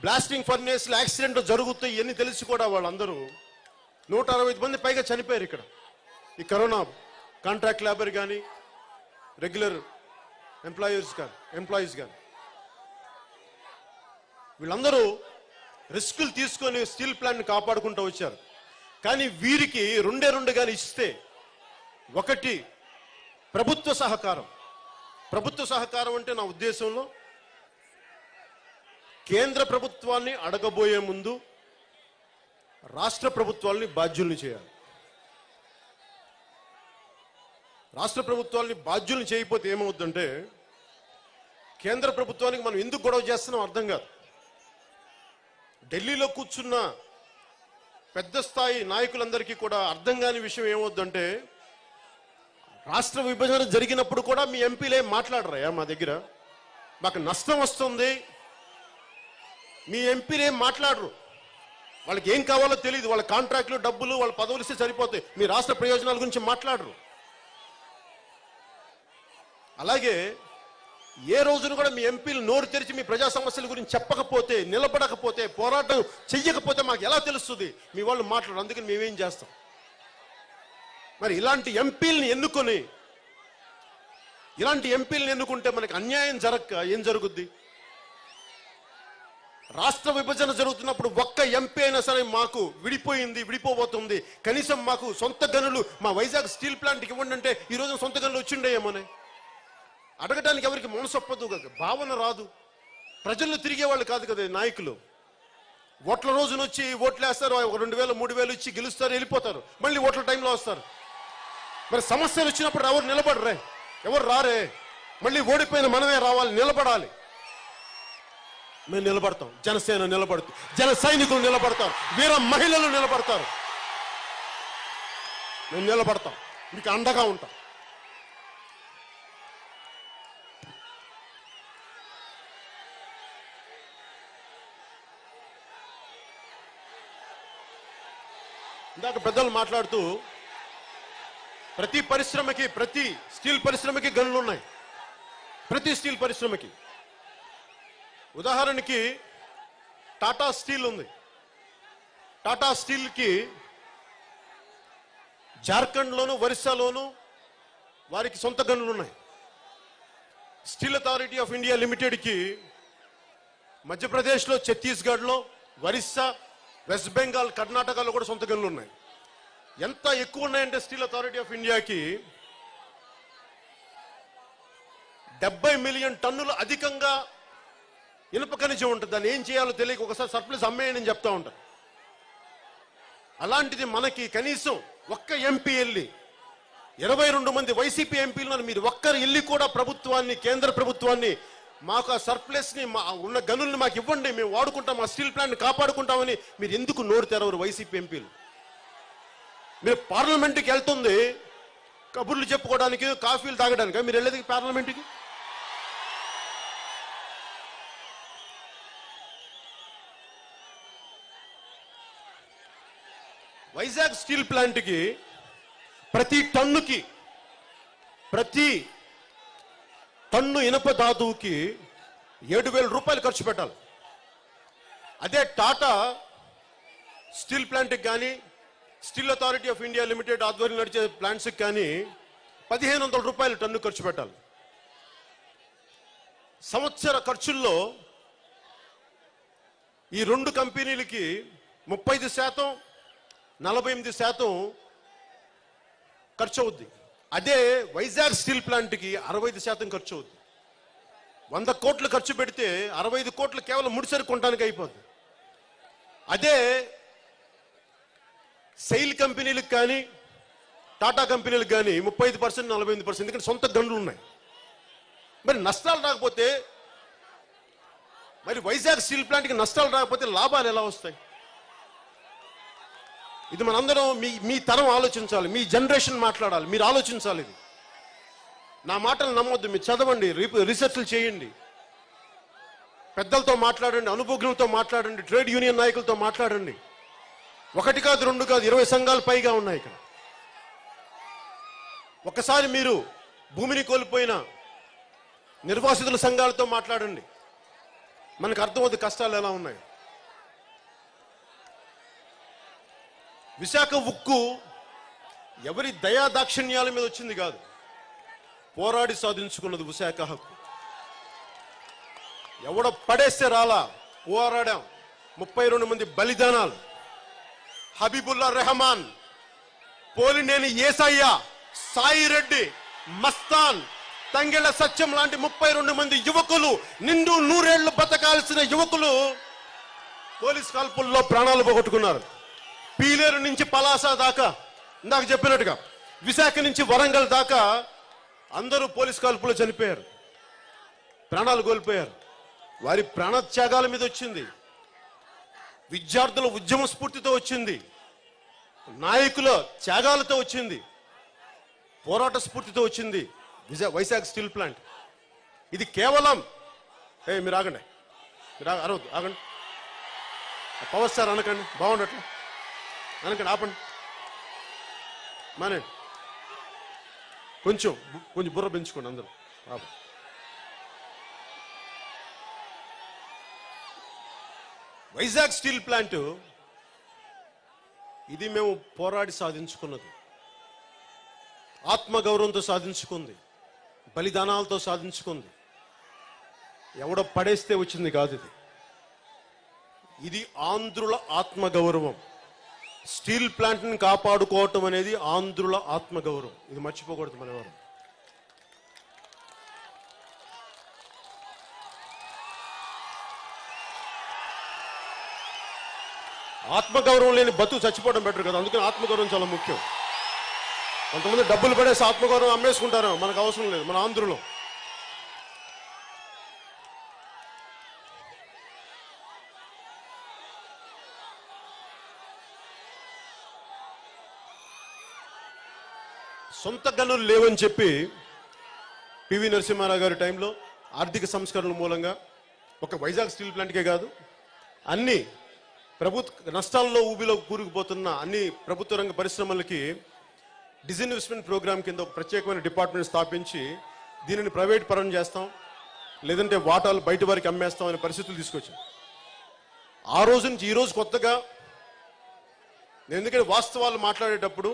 బ్లాస్టింగ్ ఫర్నేస్లు యాక్సిడెంట్ జరుగుతాయి ఇవన్నీ తెలిసి కూడా వాళ్ళందరూ 165 మంది పైగా చనిపోయారు ఇక్కడ. ఈ కరోనా కాంట్రాక్ట్ లేబర్ కానీ రెగ్యులర్ ఎంప్లాయీస్ కానీ వీళ్ళందరూ రిస్కులు తీసుకొని స్టీల్ ప్లాంట్ని కాపాడుకుంటూ వచ్చారు. కానీ వీరికి రెండే కానీ ఇస్తే, ఒకటి ప్రభుత్వ సహకారం. ప్రభుత్వ సహకారం అంటే నా ఉద్దేశంలో కేంద్ర ప్రభుత్వాన్ని అడగబోయే ముందు రాష్ట్ర ప్రభుత్వాల్ని బాధ్యుల్ని చేయాలి. రాష్ట్ర ప్రభుత్వాల్ని బాధ్యుల్ని చేయకపోతే ఏమవుతుందంటే, కేంద్ర ప్రభుత్వానికి మనం ఎందుకు గొడవ చేస్తున్నాం అర్థం కాదు. ఢిల్లీలో కూర్చున్న పెద్ద స్థాయి నాయకులందరికీ కూడా అర్థం కాని విషయం ఏమవుతుందంటే, రాష్ట్ర విభజన జరిగినప్పుడు కూడా మీ ఎంపీలు ఏం మాట్లాడరా మా దగ్గర, మాకు నష్టం వస్తుంది, మీ ఎంపీలు ఏం మాట్లాడరు. వాళ్ళకి ఏం కావాలో తెలియదు. వాళ్ళ కాంట్రాక్టులు, డబ్బులు, వాళ్ళ పదవులు ఇస్తే సరిపోతాయి. మీ రాష్ట్ర ప్రయోజనాల గురించి మాట్లాడరు. అలాగే ఏ రోజున కూడా మీ ఎంపీలు నోరు తెరిచి మీ ప్రజా సమస్యల గురించి చెప్పకపోతే, నిలబడకపోతే, పోరాటం చెయ్యకపోతే మాకు ఎలా తెలుస్తుంది? మీ వాళ్ళు మాట్లాడరు. అందుకని మేమేం చేస్తాం? మరి ఇలాంటి ఎంపీలని ఎన్నుకుంటే మనకి అన్యాయం జరగక ఏం జరుగుద్ది? రాష్ట్ర విభజన జరుగుతున్నప్పుడు ఒక్క ఎంపీ అయినా సరే మాకు విడిపోబోతుంది, కనీసం మాకు సొంత గనులు మా వైజాగ్ స్టీల్ ప్లాంట్కి ఇవ్వండి అంటే ఈ రోజు సొంత గనులు వచ్చిండేమోనే అడగడానికి ఎవరికి మనసొప్పదు, భావన రాదు. ప్రజల్లో తిరిగే వాళ్ళు కాదు కదా నాయకులు. ఓట్ల రోజున వచ్చి ఓట్లు వేస్తారు, 2,000 3,000 ఇచ్చి గెలుస్తారు, వెళ్ళిపోతారు. మళ్ళీ ఓట్ల టైంలో వస్తారు. మరి సమస్యలు వచ్చినప్పుడు ఎవరు నిలబడరే, ఎవరు రారే. మళ్ళీ ఓడిపోయిన మనమే రావాలి, నిలబడాలి. మేము నిలబడతాం. జనసేన నిలబడుతుంది, జన సైనికులు నిలబడతారు, వీర మహిళలు నిలబడతారు. మేము నిలబడతాం, మీకు అండగా ఉంటాం. ఇందాక పెద్దలు మాట్లాడుతూ ప్రతి పరిశ్రమకి, ప్రతి స్టీల్ పరిశ్రమకి గనులు ఉన్నాయి. ప్రతి స్టీల్ పరిశ్రమకి ఉదాహరణకి టాటా స్టీల్ ఉంది. టాటా స్టీల్కి జార్ఖండ్లోను, ఒరిస్సాలోను వారికి సొంత గనులు ఉన్నాయి. స్టీల్ అథారిటీ ఆఫ్ ఇండియా లిమిటెడ్కి మధ్యప్రదేశ్లో, ఛత్తీస్గఢ్లో, ఒరిస్సా, వెస్ట్ బెంగాల్, కర్ణాటకలో కూడా సొంత గనులు ఉన్నాయి. ఎంత ఎక్కువ ఉన్నాయంటే స్టీల్ అథారిటీ ఆఫ్ ఇండియాకి 70 మిలియన్ టన్నులు అధికంగా ఇనుప ఖనిజం ఉంటుంది. దాన్ని ఏం చేయాలో తెలియక ఒకసారి సర్ప్లస్ అమ్మేయని చెప్తా ఉంటారు. అలాంటిది మనకి కనీసం ఒక్క ఎంపీ వెళ్ళి, 22 మంది వైసీపీ ఎంపీలను మీరు ఒక్కరు వెళ్ళి కూడా ప్రభుత్వాన్ని, కేంద్ర ప్రభుత్వాన్ని మాకు ఆ సర్ప్లస్ ని, మా ఉన్న గనుల్ని మాకు ఇవ్వండి, మేము వాడుకుంటాం, మా స్టీల్ ప్లాంట్ కాపాడుకుంటామని మీరు ఎందుకు నోరు తెరవరు వైసీపీ ఎంపీలు? మీరు పార్లమెంట్కి వెళ్తుంది కబుర్లు చెప్పుకోవడానికి, కాఫీలు తాగడానికి. మీరు వెళ్ళేది పార్లమెంట్కి. వైజాగ్ స్టీల్ ప్లాంట్కి ప్రతి టన్ను ఇనప ధాతువుకి 7,000 రూపాయలు ఖర్చు పెట్టాలి. అదే టాటా స్టీల్ ప్లాంట్కి కానీ, steel authority of India limited ఆధ్వర్యం నడిచే ప్లాంట్స్కి కానీ 1,500 రూపాయలు టన్ను ఖర్చు పెట్టాలి. సంవత్సర ఖర్చుల్లో ఈ రెండు కంపెనీలకి 35%, 48% ఖర్చు అవుద్ది. అదే వైజాగ్ స్టీల్ ప్లాంట్కి 65% ఖర్చు అవుద్ది. 100 కోట్లు ఖర్చు పెడితే 65 కోట్లు కేవలం ముడిసరి కొనడానికి అయిపోద్ది. అదే సెయిల్ కంపెనీలకు కానీ, టాటా కంపెనీలకు కానీ 35%, 48%. ఎందుకంటే సొంత గనులు ఉన్నాయి. మరి నష్టాలు రాకపోతే, మరి వైజాగ్ స్టీల్ ప్లాంట్కి నష్టాలు రాకపోతే లాభాలు ఎలా వస్తాయి? ఇది మనందరం మీ తరం ఆలోచించాలి, మీ జనరేషన్ మాట్లాడాలి, మీరు ఆలోచించాలి. ఇది నా మాటలు నమ్మొద్దు, మీరు చదవండి, రీసెర్చ్లు చేయండి, పెద్దలతో మాట్లాడండి, అనుభవజ్ఞులతో మాట్లాడండి, ట్రేడ్ యూనియన్ నాయకులతో మాట్లాడండి. 1 కాదు 2 కాదు 20 సంఘాలు పైగా ఉన్నాయి ఇక్కడ. ఒకసారి మీరు భూమిని కోల్పోయిన నిర్వాసితుల సంఘాలతో మాట్లాడండి, మనకు అర్థమవుతుంది కష్టాలు ఎలా ఉన్నాయి. విశాఖ ఉక్కు ఎవరి దయా దాక్షిణ్యాల మీద వచ్చింది కాదు, పోరాడి సాధించుకున్నది విశాఖ హక్కు. ఎవడో పడేస్తే రాలా, పోరాడాం. 32 మంది బలిదానాలు, హబీబుల్లా రెహమాన్, పోలినేని ఏసయ్య, సాయి రెడ్డి, మస్తాన్, తంగెళ్ళ సత్యం లాంటి 32 మంది యువకులు, నిండు నూరేళ్లు బతకాల్సిన యువకులు పోలీస్ కాల్పుల్లో ప్రాణాలు పోగొట్టుకున్నారు. పీలేరు నుంచి పలాస దాకా, ఇందాక చెప్పినట్టుగా విశాఖ నుంచి వరంగల్ దాకా అందరూ పోలీస్ కాల్పుల్లో చనిపోయారు, ప్రాణాలు కోల్పోయారు. వారి ప్రాణత్యాగాల మీద వచ్చింది, విద్యార్థుల ఉద్యమ స్ఫూర్తితో వచ్చింది, నాయకుల త్యాగాలతో వచ్చింది, పోరాట స్ఫూర్తితో వచ్చింది వైజాగ్ స్టీల్ ప్లాంట్. ఇది కేవలం మీరు ఆగండి, మీరు అరవద్దు, ఆగండి. పవర్ స్టార్ అనకండి, బాగుండట్లే అనకండి, ఆపండి, మానే కొంచెం బుర్ర పెంచుకోండి అందరూ. వైజాగ్ స్టీల్ ప్లాంట్ ఇది మేము పోరాడి సాధించుకున్నది, ఆత్మగౌరవంతో సాధించుకుంది, బలిదానాలతో సాధించుకుంది. ఎవడో పడేస్తే వచ్చింది కాదు ఇది. ఇది ఆంధ్రుల ఆత్మగౌరవం. స్టీల్ ప్లాంట్ని కాపాడుకోవటం అనేది ఆంధ్రుల ఆత్మగౌరవం. ఇది మర్చిపోకూడదు మన ఎవరు. ఆత్మగౌరవం లేని బతుకు చచ్చిపోవడం బెటర్ కదా, అందుకని ఆత్మగౌరవం చాలా ముఖ్యం. కొంతమంది డబ్బులు పడేసి ఆత్మగౌరవం అమ్మేసుకుంటారు, మనకు అవసరం లేదు. మన ఆంధ్రులో సొంత గనులు లేవని చెప్పి పివి నరసింహారావు గారి టైంలో ఆర్థిక సంస్కరణల మూలంగా ఒక వైజాగ్ స్టీల్ ప్లాంట్కే కాదు, అన్ని ప్రభుత్వ నష్టాల్లో ఊబిలో కూరుకుపోతున్న అన్ని ప్రభుత్వ రంగ పరిశ్రమలకి డిజిన్వెస్ట్మెంట్ ప్రోగ్రామ్ కింద ఒక ప్రత్యేకమైన డిపార్ట్మెంట్ స్థాపించి దీనిని ప్రైవేట్ పరం చేస్తాం, లేదంటే వాటాలు బయట వారికి అమ్మేస్తాం అనే పరిస్థితులు తీసుకొచ్చాం. ఆ రోజు నుంచి ఈ రోజు కొత్తగా, ఎందుకంటే వాస్తవాలు మాట్లాడేటప్పుడు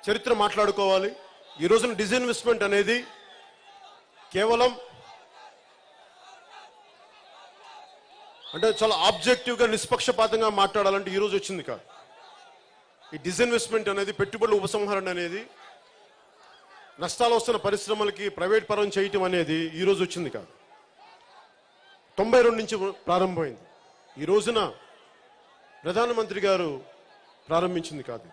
చరిత్ర మాట్లాడుకోవాలి. ఈ రోజున డిజిన్వెస్ట్మెంట్ అనేది కేవలం అంటే చాలా ఆబ్జెక్టివ్గా నిష్పక్షపాతంగా మాట్లాడాలంటే ఈ రోజు వచ్చింది కాదు. ఈ డిజిన్వెస్ట్మెంట్ అనేది, పెట్టుబడుల ఉపసంహరణ అనేది, నష్టాలు వస్తున్న పరిశ్రమలకి ప్రైవేట్ పరం చేయటం అనేది ఈ రోజు వచ్చింది కాదు. 92 నుంచి ప్రారంభమైంది. ఈ రోజున ప్రధానమంత్రి గారు ప్రారంభించింది కాదు.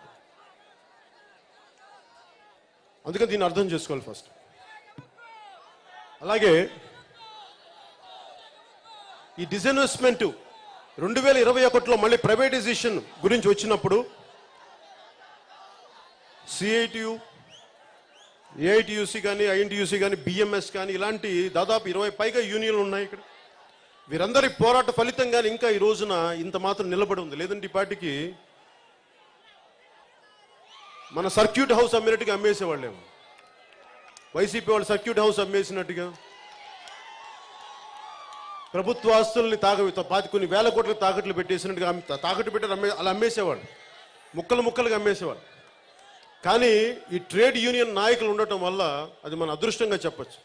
అందుకని దీన్ని అర్థం చేసుకోవాలి ఫస్ట్. అలాగే ఈ డిజిన్వెస్ట్మెంట్ 2021లో మళ్ళీ ప్రైవేటైజేషన్ గురించి వచ్చినప్పుడు సిఐటియు, ఏఐటియుసి కానీ, ఐఎన్టీయూసీ కానీ, బిఎంఎస్ కానీ ఇలాంటి దాదాపు 20 పైగా యూనియన్లు ఉన్నాయి ఇక్కడ. వీరందరి పోరాట ఫలితంగానే ఇంకా ఈ రోజున ఇంత మాత్రం నిలబడి ఉంది. లేదంటే ఈ పార్టీకి మన సర్క్యూట్ హౌస్ అమ్మినట్టుగా అమ్మేసేవాళ్ళేమో. వైసీపీ వాళ్ళు సర్క్యూట్ హౌస్ అమ్మేసినట్టుగా ప్రభుత్వ ఆస్తుల్ని కొన్ని వేల కోట్ల తాకట్లు పెట్టేసినట్టుగా తాకట్టు పెట్టారు, అలా అమ్మేసేవాళ్ళు, ముక్కలు ముక్కలుగా అమ్మేసేవాళ్ళు. కానీ ఈ ట్రేడ్ యూనియన్ నాయకులు ఉండటం వల్ల అది మన అదృష్టంగా చెప్పచ్చు.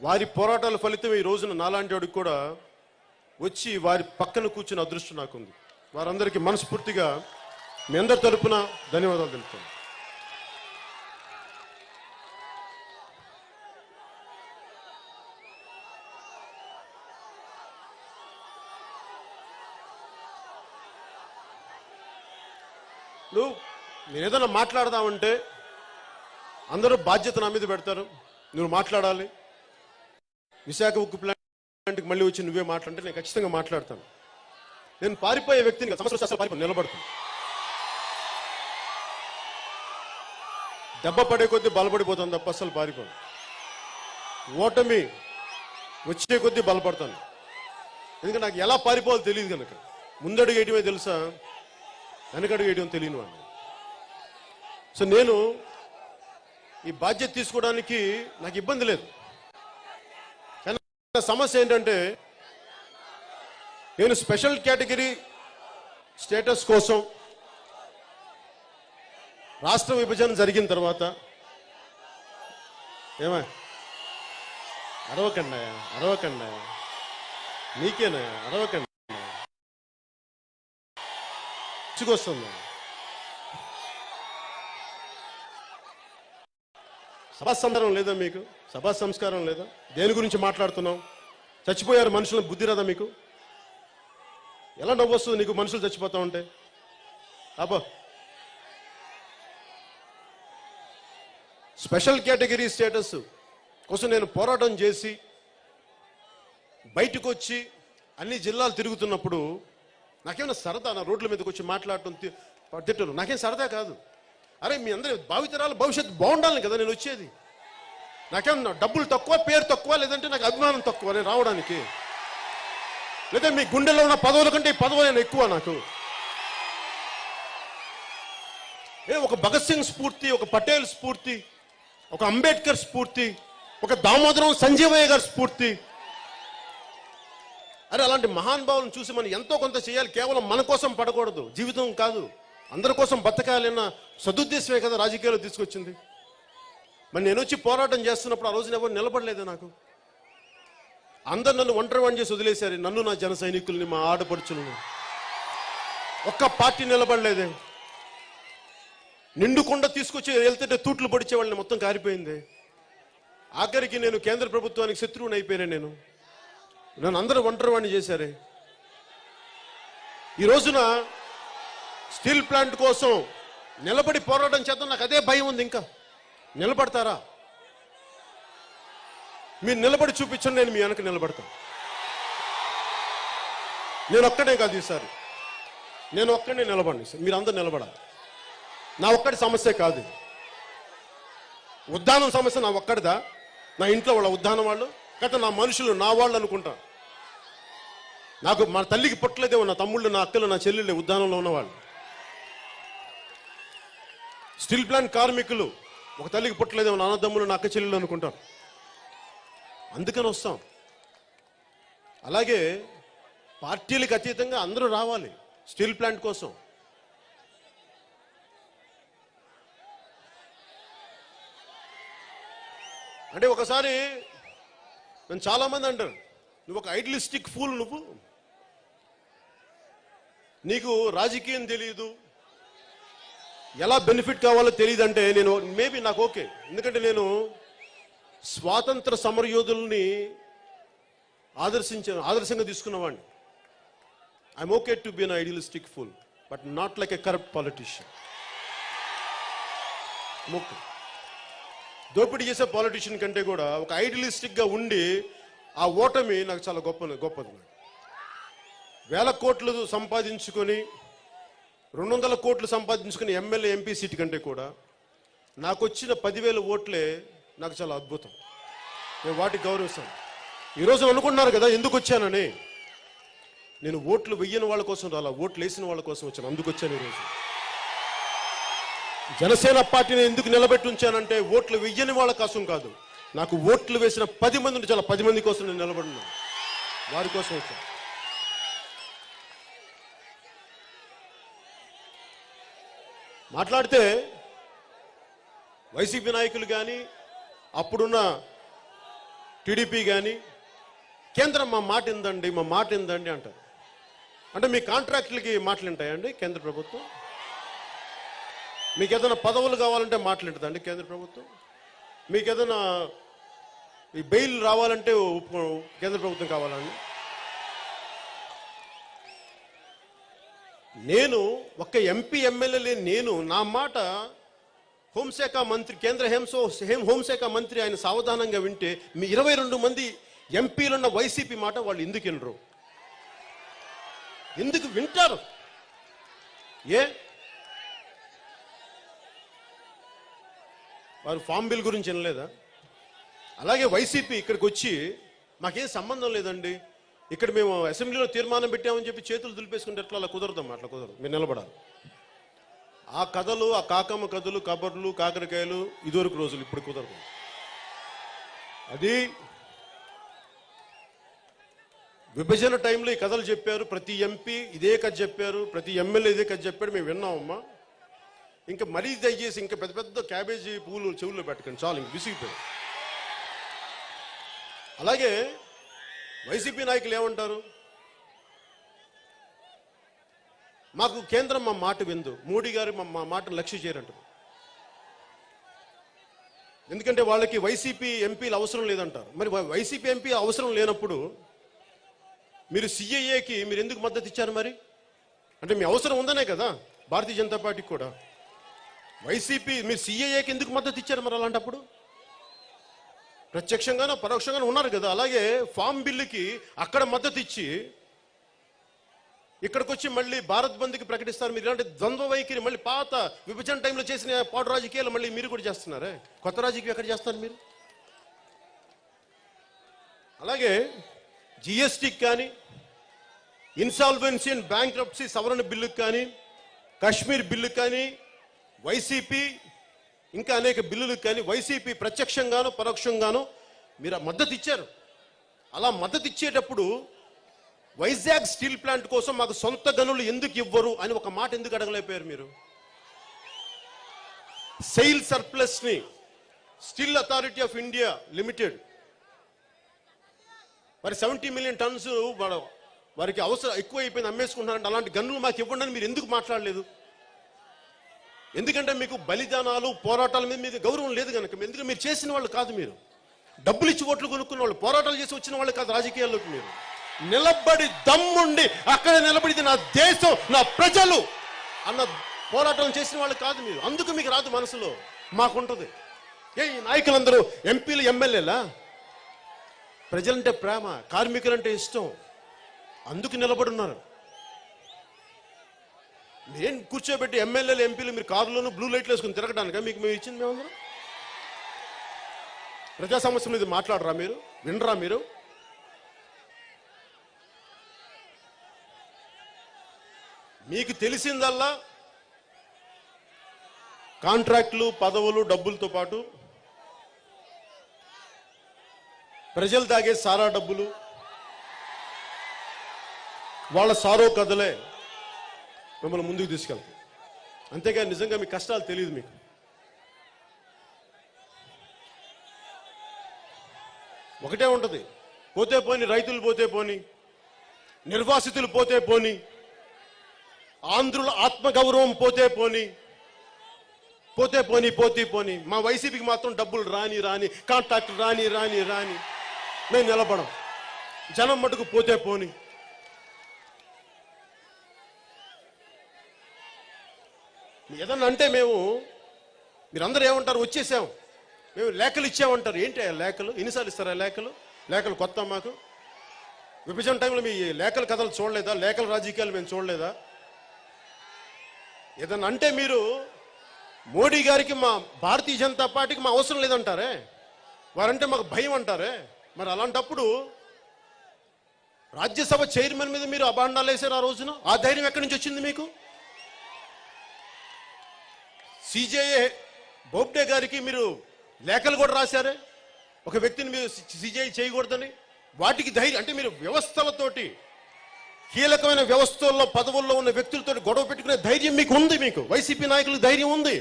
వారి పోరాటాల ఫలితం ఈ రోజున నాలాంటి వాడికి కూడా వచ్చి వారి పక్కన కూర్చున్న అదృష్టం నాకుంది. వారందరికీ మనస్ఫూర్తిగా మీ అందరి తరపున ధన్యవాదాలు తెలుపుతాను. నేను ఏదైనా మాట్లాడదామంటే అందరూ బాధ్యత నా మీద పెడతారు, నువ్వు మాట్లాడాలి, విశాఖ ఉక్కు ప్లాంట్కి మళ్ళీ వచ్చి నువ్వే మాట్లాడితే నేను ఖచ్చితంగా మాట్లాడతాను. నేను పారిపోయే వ్యక్తిని సమస్య అసలు పారిపోయి నిలబడతాను. దెబ్బ పడే కొద్దీ బలపడిపోతాను తప్ప అసలు పారిపోను. ఓటమి వచ్చే కొద్దీ బలపడతాను. ఎందుకంటే నాకు ఎలా పారిపోవాలో తెలియదు కనుక. ముందడుగు వేయటమే తెలుసా, వెనకడుగు వేయటం తెలియని వాడిని. సో నేను ఈ బాధ్యత తీసుకోవడానికి నాకు ఇబ్బంది లేదు. కానీ సమస్య ఏంటంటే నేను స్పెషల్ కేటగిరీ స్టేటస్ కోసం రాష్ట్ర విభజన జరిగిన తర్వాత అరవకండి నీకేనా అరవకండి, వస్తుంది. సభా సంస్కారం లేదా మీకు? సభా సంస్కారం లేదా? దేని గురించి మాట్లాడుతున్నాం? చచ్చిపోయారు మనుషుల బుద్ధి రాదా మీకు? ఎలా నవ్వు వస్తుంది నీకు మనుషులు చచ్చిపోతా ఉంటే? అబ్బా, స్పెషల్ కేటగిరీ స్టేటస్ కోసం నేను పోరాటం చేసి బయటకు వచ్చి అన్ని జిల్లాలు తిరుగుతున్నప్పుడు నాకేమైనా సరదా? నా రోడ్ల మీదకి వచ్చి మాట్లాడటం, తిట్టడం నాకేం సరదా కాదు. అరే, మీ అందరి భావితరాల భవిష్యత్తు బాగుండాలని కదా నేను వచ్చేది. నాకేమన్నా డబ్బులు తక్కువ, పేరు తక్కువ, లేదంటే నాకు అభిమానం తక్కువ నేను రావడానికి? లేదా మీ గుండెల్లో ఉన్న పదవుల కంటే ఈ పదవులు ఎక్కువ నాకు? ఒక భగత్ సింగ్ స్ఫూర్తి, ఒక పటేల్ స్ఫూర్తి, ఒక అంబేద్కర్ స్ఫూర్తి, ఒక దామోదరం సంజీవయ్య గారి స్ఫూర్తి. అరే, అలాంటి మహానుభావులను చూసి మనం ఎంతో కొంత చేయాలి. కేవలం మన కోసం పడకూడదు, జీవితం కాదు, అందరి కోసం బతకాలన్న సదుద్దేశమే కదా రాజకీయాలు తీసుకొచ్చింది. మరి నేను వచ్చి పోరాటం చేస్తున్నప్పుడు ఆ రోజున ఎవరు నిలబడలేదు నాకు. అందరు నన్ను ఒంటరివాణి చేసి వదిలేశారు, నన్ను, నా జన సైనికుల్ని, మా ఆడపడుచులను. ఒక్క పార్టీ నిలబడలేదే. నిండుకుండా తీసుకొచ్చి వెళ్తుంటే తూట్లు పడిచే వాళ్ళని మొత్తం కారిపోయింది. ఆఖరికి నేను కేంద్ర ప్రభుత్వానికి శత్రువుని అయిపోయాను. నన్ను అందరూ ఒంటరివాణి చేశారే. ఈ రోజున స్టీల్ ప్లాంట్ కోసం నిలబడి పోరాటం చేద్దాం, నాకు అదే భయం ఉంది. ఇంకా నిలబడతారా? మీరు నిలబడి చూపించండి, నేను మీ వెనక నిలబడతాను. నేను ఒక్కడే కాదు ఈసారి, నేను ఒక్కడే నిలబడి సార్, మీరు అందరు నిలబడాలి. నా ఒక్కడి సమస్య కాదు, ఉద్దానం సమస్య నా ఒక్కడిదా? నా ఇంట్లో వాళ్ళ ఉద్దానం వాళ్ళు గత నా మనుషులు, నా వాళ్ళు అనుకుంటా. నాకు మా తల్లికి పుట్టలేదేమో, నా తమ్ముళ్ళు, నా అక్కలు, నా చెల్లెళ్ళు ఉద్దానంలో ఉన్నవాళ్ళు. స్టీల్ ప్లాంట్ కార్మికులు ఒక తల్లికి పుట్టలేదేమో, నా అన్నదమ్ములు, నా అక్క చెల్లెళ్ళు అనుకుంటారు. అందుకని వస్తాం. అలాగే పార్టీలకు అతీతంగా అందరూ రావాలి స్టీల్ ప్లాంట్ కోసం. అంటే ఒకసారి నేను చాలా మంది అంటారు, నువ్వు ఒక ఐడియలిస్టిక్ ఫూల్, నువ్వు, నీకు రాజకీయం తెలియదు, ఎలా బెనిఫిట్ కావాలో తెలియదు అంటే నేను మేబీ నాకు ఓకే. ఎందుకంటే నేను స్వాతంత్ర సమరయోధుల్ని ఆదర్శంగా తీసుకున్నవాడిని. I'm okay to be an idealistic fool, but not like a corrupt politician. Okay, దోపిడీ చేసే పాలిటీషియన్ కంటే కూడా ఒక ఐడియలిస్టిక్ గా ఉండి ఆ ఓటమి నాకు చాలా గొప్పది. నాకు వేల కోట్లు సంపాదించుకొని 200 కోట్లు సంపాదించుకుని ఎమ్మెల్యే ఎంపీ సీట్ కంటే కూడా నాకు వచ్చిన 10,000 ఓట్లే నాకు చాలా అద్భుతం. నేను వాటికి గౌరవిస్తాను. ఈరోజు అనుకుంటున్నారు కదా ఎందుకు వచ్చానని. నేను ఓట్లు వెయ్యని వాళ్ళ కోసం రాలా, ఓట్లు వేసిన వాళ్ళ కోసం వచ్చాను. అందుకు వచ్చాను ఈరోజు. జనసేన పార్టీని ఎందుకు నిలబెట్టి ఉంచానంటే ఓట్లు వెయ్యని వాళ్ళ కోసం కాదు, నాకు ఓట్లు వేసిన 10 మంది ఉంటే చాలా, 10 మంది కోసం నేను నిలబడినా, వారి కోసం వచ్చాను. మాట్లాడితే వైసీపీ నాయకులు కానీ అప్పుడున్న టీడీపీ కానీ కేంద్రం మా మాట ఏందండి, మా మాట ఏందండి అంటారు. అంటే మీ కాంట్రాక్టులకి మాటలు ఉంటాయండి కేంద్ర ప్రభుత్వం? మీకు ఏదైనా పదవులు కావాలంటే మాట్లాడుతుందండి కేంద్ర ప్రభుత్వం? మీకు ఏదైనా ఈ బెయిల్ రావాలంటే కేంద్ర ప్రభుత్వం కావాలండి? నేను ఒక ఎంపీ ఎమ్మెల్యే, నేను నా మాట హోంశాఖ మంత్రి, కేంద్ర హోంశాఖ మంత్రి ఆయన సావధానంగా వింటే మీ 22 మంది ఎంపీలున్న వైసీపీ మాట వాళ్ళు ఎందుకు వినరు? ఎందుకు వింటారు? వారు ఫామ్ బిల్ గురించి వినలేదా? అలాగే వైసీపీ ఇక్కడికి వచ్చి మాకేం సంబంధం లేదండి, ఇక్కడ మేము అసెంబ్లీలో తీర్మానం పెట్టామని చెప్పి చేతులు దులిపేసుకుంటే ఎట్లా? అలా కుదరదమ్మా, అట్లా కుదరదు. మీరు నిలబడాలి. ఆ కథలు, ఆ కాకమ్మ కథలు, కబర్లు, కాకరకాయలు ఇదివరకు రోజులు, ఇప్పుడు కుదరదు. అది విభజన టైంలో ఈ కథలు చెప్పారు, ప్రతి ఎంపీ ఇదే కథ చెప్పారు, ప్రతి ఎమ్మెల్యే ఇదే కథ చెప్పాడు, మేము విన్నామమ్మా. ఇంకా మరీ దయచేసి ఇంకా పెద్ద పెద్ద క్యాబేజీ పూలు చెవుల్లో పెట్టకండి, చాలు, ఇంక విసిగిపోయాడు. అలాగే వైసీపీ నాయకులు ఏమంటారు? మాకు కేంద్రం మా మాట విందు, మోడీ గారు మా మాటను లక్ష్య చేయరంటారు. ఎందుకంటే వాళ్ళకి వైసీపీ ఎంపీలు అవసరం లేదంటారు. మరి వైసీపీ ఎంపీ అవసరం లేనప్పుడు మీరు సిఏఏకి మీరు ఎందుకు మద్దతు ఇచ్చారు? మరి అంటే మీ అవసరం ఉందనే కదా భారతీయ జనతా పార్టీకి కూడా. వైసీపీ మీరు సిఏఏకి ఎందుకు మద్దతు ఇచ్చారు? మరి అలాంటప్పుడు ప్రత్యక్షంగానో పరోక్షంగానో ఉన్నారు కదా. అలాగే ఫామ్ బిల్లుకి అక్కడ మద్దతు ఇచ్చి ఇక్కడికి వచ్చి మళ్ళీ భారత్ బంద్కి ప్రకటిస్తారు. మీరు ఇలాంటి ద్వంద్వ వైఖరి మళ్ళీ పాత విభజన టైంలో చేసిన పాడు రాజకీయాలు మళ్ళీ మీరు కూడా చేస్తున్నారే. కొత్త రాజకీయం ఎక్కడ చేస్తారు మీరు? అలాగే జిఎస్టీకి కానీ, ఇన్సాల్వెన్సీ అండ్ బ్యాంక్రప్సీ సవరణ బిల్లుకి కానీ, కాశ్మీర్ బిల్లుకి కానీ, వైసీపీ ఇంకా అనేక బిల్లులకు కానీ వైసీపీ ప్రత్యక్షంగానో పరోక్షంగానో మీరు మద్దతు ఇచ్చారు. అలా మద్దతు ఇచ్చేటప్పుడు వైజాగ్ స్టీల్ ప్లాంట్ కోసం మాకు సొంత గనులు ఎందుకు ఇవ్వరు అని ఒక మాట ఎందుకు అడగలేకపోయారు మీరు? సెయిల్ సర్ప్లస్ ని steel authority of India limited మరి 70 మిలియన్ టన్స్ వారికి అవసరం ఎక్కువ అయిపోయింది, అమ్మేసుకుంటున్నారంటే అలాంటి గనులు మాకు ఇవ్వండి అని మీరు ఎందుకు మాట్లాడలేదు? ఎందుకంటే మీకు బలిదానాలు పోరాటాల మీద మీకు గౌరవం లేదు కనుక. ఎందుకంటే మీరు చేసిన వాళ్ళు కాదు, మీరు డబ్బులు ఇచ్చి ఓట్లు కొనుక్కున్న వాళ్ళు, పోరాటాలు చేసి వచ్చిన వాళ్ళు కాదు రాజకీయాల్లోకి. మీరు నిలబడి దమ్ముండి అక్కడ నిలబడితే నా దేశం నా ప్రజలు అన్న పోరాటం చేసిన వాళ్ళు కాదు మీరు. అందుకు మీకు రాదు మనసులో, మాకుంటుంది. ఈ నాయకులందరూ ఎంపీలు ఎమ్మెల్యేలా? ప్రజలంటే ప్రేమ, కార్మికులంటే ఇష్టం, అందుకు నిలబడున్నారు. నేను కూర్చోబెట్టి ఎమ్మెల్యేలు ఎంపీలు మీరు కారులోనూ బ్లూ లైట్లు వేసుకుని తిరగడానిక మీకు మేము ఇచ్చింది? మేమందరం ప్రజా సమస్యల మీద మాట్లాడరా మీరు? వినరా మీరు? మీకు తెలిసిందల్లా కాంట్రాక్టులు, పదవులు, డబ్బులతో పాటు ప్రజలు తాగే సారా డబ్బులు, వాళ్ళ సారో కథలే మిమ్మల్ని ముందుకు తీసుకెళ్తాం. అంతేగాని నిజంగా మీ కష్టాలు తెలియదు మీకు. ఒకటే ఉంటుంది, పోతే పోని, రైతులు పోతే పోని, నిర్వాసితులు పోతే పోని, ఆంధ్రుల ఆత్మగౌరవం పోతే పోని, పోతే పోని పోతే పోని. మా వైసీపీకి మాత్రం డబ్బులు రాని రాని, కాంట్రాక్ట్ రాని రాని రాని, మేము నిలబడం. జనం మటుకు పోతే పోని. ఏదన్నా అంటే మీరందరూ ఏమంటారు? వచ్చేసాం, మేము లేఖలు ఇచ్చామంటారు. ఏంటి లేఖలు? ఎన్నిసార్లు ఇస్తారా లేఖలు? లేఖలు కొత్త మాకు? విభజన టైంలో మీ లేఖల కథలు చూడలేదా? లేఖల రాజకీయాలు మేము చూడలేదా? ఏదన్నా అంటే మీరు మోడీ గారికి, మా భారతీయ జనతా పార్టీకి మా అవసరం లేదంటారే, వారంటే మాకు భయం అంటారే. మరి అలాంటప్పుడు రాజ్యసభ చైర్మన్ మీద మీరు అభాండాలు వేశారు ఆ రోజున. ఆ ధైర్యం ఎక్కడి నుంచి వచ్చింది మీకు? సిజేఏ బోబ్డే గారికి మీరు లేఖలు కూడా రాశారే, ఒక వ్యక్తిని మీరు సిజేఐ చేయకూడదని. వాటికి ధైర్యం అంటే మీరు వ్యవస్థలతోటి, కీలకమైన వ్యవస్థల్లో పదవుల్లో ఉన్న వ్యక్తులతో గొడవ పెట్టుకునే ధైర్యం మీకు ఉంది. మీకు వైసీపీ నాయకులకు ధైర్యం ఉంది.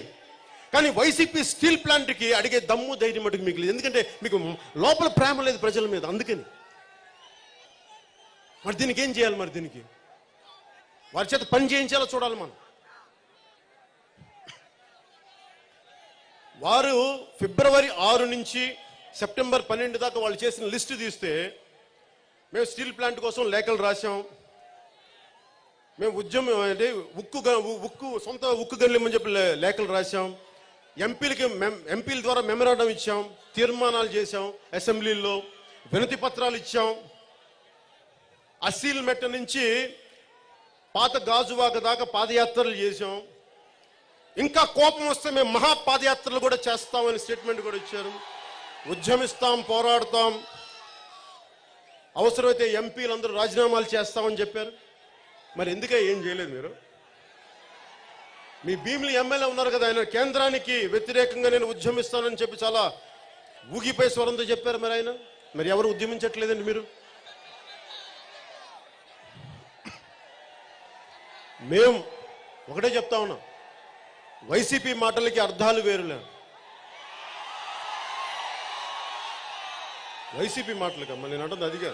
కానీ వైసీపీ స్టీల్ ప్లాంట్కి అడిగే దమ్ము ధైర్యం మటుకు మీకు లేదు. ఎందుకంటే మీకు లోపల ప్రేమ లేదు ప్రజల మీద. అందుకని మరి దీనికి ఏం చేయాలి? మరి దీనికి వారి చేత పని చేయించాలో చూడాలి మనం. వారు ఫిబ్రవరి 6 నుంచి సెప్టెంబర్ 12 దాకా వాళ్ళు చేసిన లిస్టు తీస్తే, మేము స్టీల్ ప్లాంట్ కోసం లేఖలు రాశాం, మేము ఉద్యమం అంటే ఉక్కు సొంత ఉక్కు గనులేమని చెప్పి లేఖలు రాశాం, ఎంపీల ద్వారా మెమరాండం ఇచ్చాం, తీర్మానాలు చేశాం, అసెంబ్లీలో వినతి పత్రాలు ఇచ్చాం, అసీల్ మెట్ట నుంచి పాత గాజువాక దాకా పాదయాత్రలు చేశాం. ఇంకా కోపం వస్తే మేము మహాపాదయాత్రలు కూడా చేస్తామని స్టేట్మెంట్ కూడా ఇచ్చారు. ఉద్యమిస్తాం, పోరాడతాం, అవసరమైతే ఎంపీలందరూ రాజీనామాలు చేస్తామని చెప్పారు. మరి ఎందుకే ఏం చేయలేదు మీరు? మీ భీమిలి ఎమ్మెల్యే ఉన్నారు కదా, ఆయన కేంద్రానికి వ్యతిరేకంగా నేను ఉద్యమిస్తానని చెప్పి చాలా ఊగిపై స్వరంతో చెప్పారు. మరి ఆయన మరి ఎవరు ఉద్యమించట్లేదండి మీరు? మేము ఒకటే చెప్తా ఉన్నాం, వైసీపీ మాటలకి అర్థాలు వేరులే. వైసీపీ మాటలకి అమ్మ నేను అంటుంది అదిగా.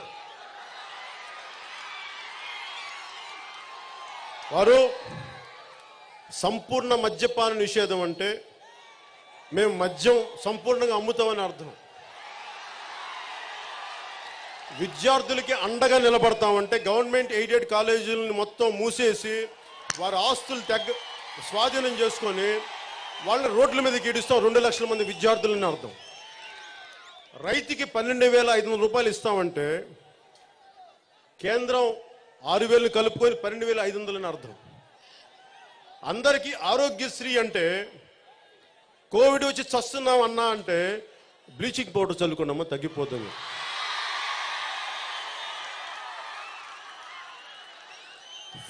వారు సంపూర్ణ మద్యపాన నిషేధం అంటే మేము మద్యం సంపూర్ణంగా అమ్ముతామని అర్థం. విద్యార్థులకి అండగా నిలబడతామంటే గవర్నమెంట్ ఎయిడెడ్ కాలేజీలను మొత్తం మూసేసి వారి ఆస్తులు స్వాధీనం చేసుకొని వాళ్ళని రోడ్ల మీదకి ఈడుస్తాం 2 లక్షల మంది విద్యార్థులని అర్థం. రైతుకి 12,500 రూపాయలు ఇస్తామంటే కేంద్రం 6,000 కలుపుకొని 12,500 అని అర్థం. అందరికీ ఆరోగ్యశ్రీ అంటే కోవిడ్ వచ్చి చస్తున్నాం అన్నా అంటే బ్లీచింగ్ పౌడర్ చల్లుకున్నామా తగ్గిపోతుంది.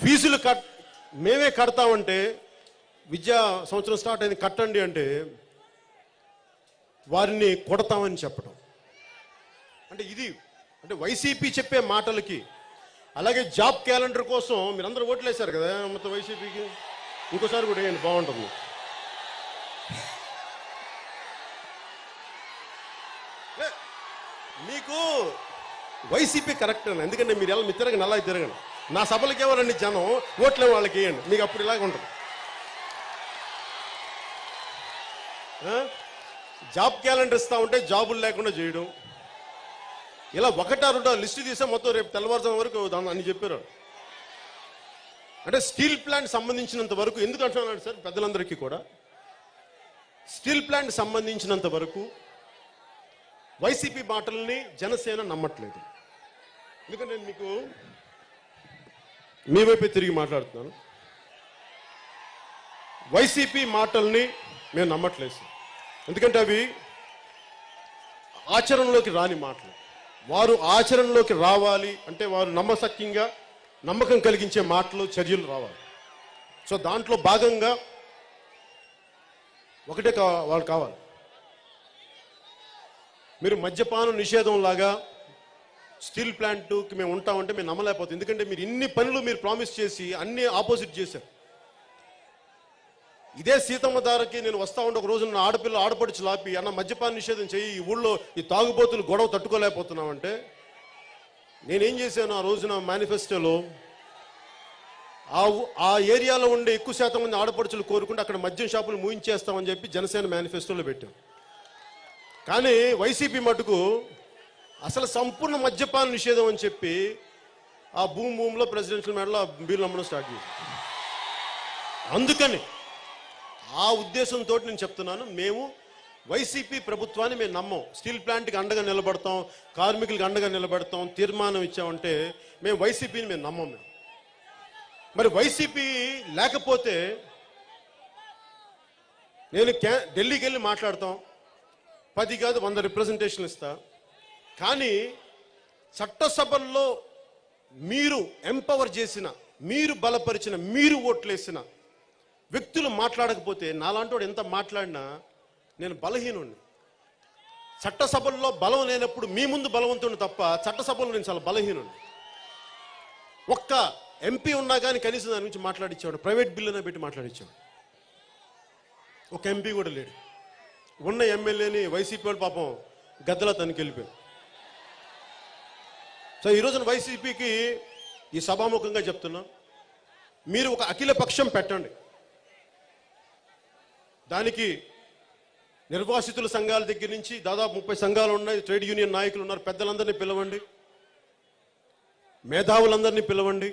ఫీజులు మేమే కడతామంటే విద్యా సంవత్సరం స్టార్ట్ అయింది కట్టండి అంటే వారిని కొడతామని చెప్పడం. అంటే ఇది అంటే వైసీపీ చెప్పే మాటలకి. అలాగే జాబ్ క్యాలెండర్ కోసం మీరందరూ ఓట్లేశారు కదా మొత్తం వైసీపీకి, ఇంకోసారి కూడా వేయండి బాగుంటుంది. మీకు వైసీపీ కరెక్ట్ అని, ఎందుకంటే మీరు ఎలా మీ తిరగండి అలా తిరగండి. నా సభలకి ఎవరండి జనం ఓట్లే వాళ్ళకి వేయండి, మీకు అప్పుడు ఇలాగ ఉంటుంది. జాబ్ క్యాలెండర్ ఇస్తా ఉంటే జాబులు లేకుండా చేయడం, ఇలా 1-2 లిస్టు తీసే మొత్తం రేపు తెల్లవారుజాము వరకు అని చెప్పారు. అంటే స్టీల్ ప్లాంట్ సంబంధించినంత వరకు ఎందుకు అంటున్నాను సార్ పెద్దలందరికీ కూడా, స్టీల్ ప్లాంట్ సంబంధించినంత వరకు వైసీపీ మాటల్ని జనసేన నమ్మట్లేదు. ఎందుకంటే నేను మీకు మీ వైపే తిరిగి మాట్లాడుతున్నాను. వైసీపీ మాటల్ని మేము నమ్మట్లేదు సార్, ఎందుకంటే అవి ఆచరణలోకి రాని మాటలు. వారు ఆచరణలోకి రావాలి అంటే వారు నమ్మకం కలిగించే మాటలు చర్యలు రావాలి. సో దాంట్లో భాగంగా ఒకటే వాళ్ళు కావాలి. మీరు మద్యపానం నిషేధం లాగా స్టీల్ ప్లాంట్కి మేము ఉంటామంటే మేము నమ్మలేకపోతాం. ఎందుకంటే మీరు ఇన్ని పనులు మీరు ప్రామిస్ చేసి అన్ని ఆపోజిట్ చేశారు. ఇదే సీతమ్మ దారికి నేను వస్తా ఉంటే ఒక రోజు నా ఆడపడుచు లాపి అన్న మద్యపాన నిషేధం చెయ్యి, ఈ ఊళ్ళో ఈ తాగుబోతులు గొడవ తట్టుకోలేకపోతున్నామంటే నేనేం చేశాను ఆ రోజున మేనిఫెస్టోలో, ఆ ఏరియాలో ఉండే ఎక్కువ శాతం మంది ఆడపడుచులు కోరుకుంటే అక్కడ మద్యం షాపులు మూయించేస్తామని చెప్పి జనసేన మేనిఫెస్టోలో పెట్టాం. కానీ వైసీపీ మటుకు అసలు సంపూర్ణ మద్యపాన నిషేధం అని చెప్పి ఆ భూమిలో ప్రెసిడెన్షియల్ మేడలో బిల్లు అమ్మడం స్టార్ట్ చేశాం. అందుకని ఆ ఉద్దేశంతో నేను చెప్తున్నాను, మేము వైసీపీ ప్రభుత్వాన్ని మేము నమ్మం. స్టీల్ ప్లాంట్కి అండగా నిలబడతాం, కార్మికులకు అండగా నిలబడతాం, తీర్మానం ఇచ్చామంటే మేము వైసీపీని మేము నమ్మం. మరి వైసీపీ లేకపోతే నేను ఢిల్లీకి వెళ్ళి మాట్లాడతాం, 10 కాదు 100 రిప్రజెంటేషన్లు ఇస్తా. కానీ చట్టసభల్లో మీరు ఎంపవర్ చేసిన, మీరు బలపరిచిన, మీరు ఓట్లేసిన వ్యక్తులు మాట్లాడకపోతే నాలాంటి ఎంత మాట్లాడినా నేను బలహీనుణ్ణి. చట్టసభల్లో బలం లేనప్పుడు మీ ముందు బలవంతుని తప్ప చట్టసభలో నేను చాలా బలహీనుణ్ణి. ఒక్క ఎంపీ ఉన్నా కానీ కనీసం దాని గురించి మాట్లాడించేవాడు, ప్రైవేట్ బిల్లునే పెట్టి మాట్లాడించేవాడు. ఒక ఎంపీ కూడా లేడు. ఉన్న ఎమ్మెల్యేని వైసీపీ వాళ్ళు పాపం గద్దలా తనకి వెళ్ళిపోయారు. సో ఈ రోజున వైసీపీకి ఈ సభాముఖంగా చెప్తున్నా, మీరు ఒక అఖిల పక్షం పెట్టండి. దానికి నిర్వాసితుల సంఘాల దగ్గర నుంచి దాదాపు 30 సంఘాలు ఉన్నాయి, ట్రేడ్ యూనియన్ నాయకులు ఉన్నారు, పెద్దలందరినీ పిలవండి, మేధావులందరినీ పిలవండి,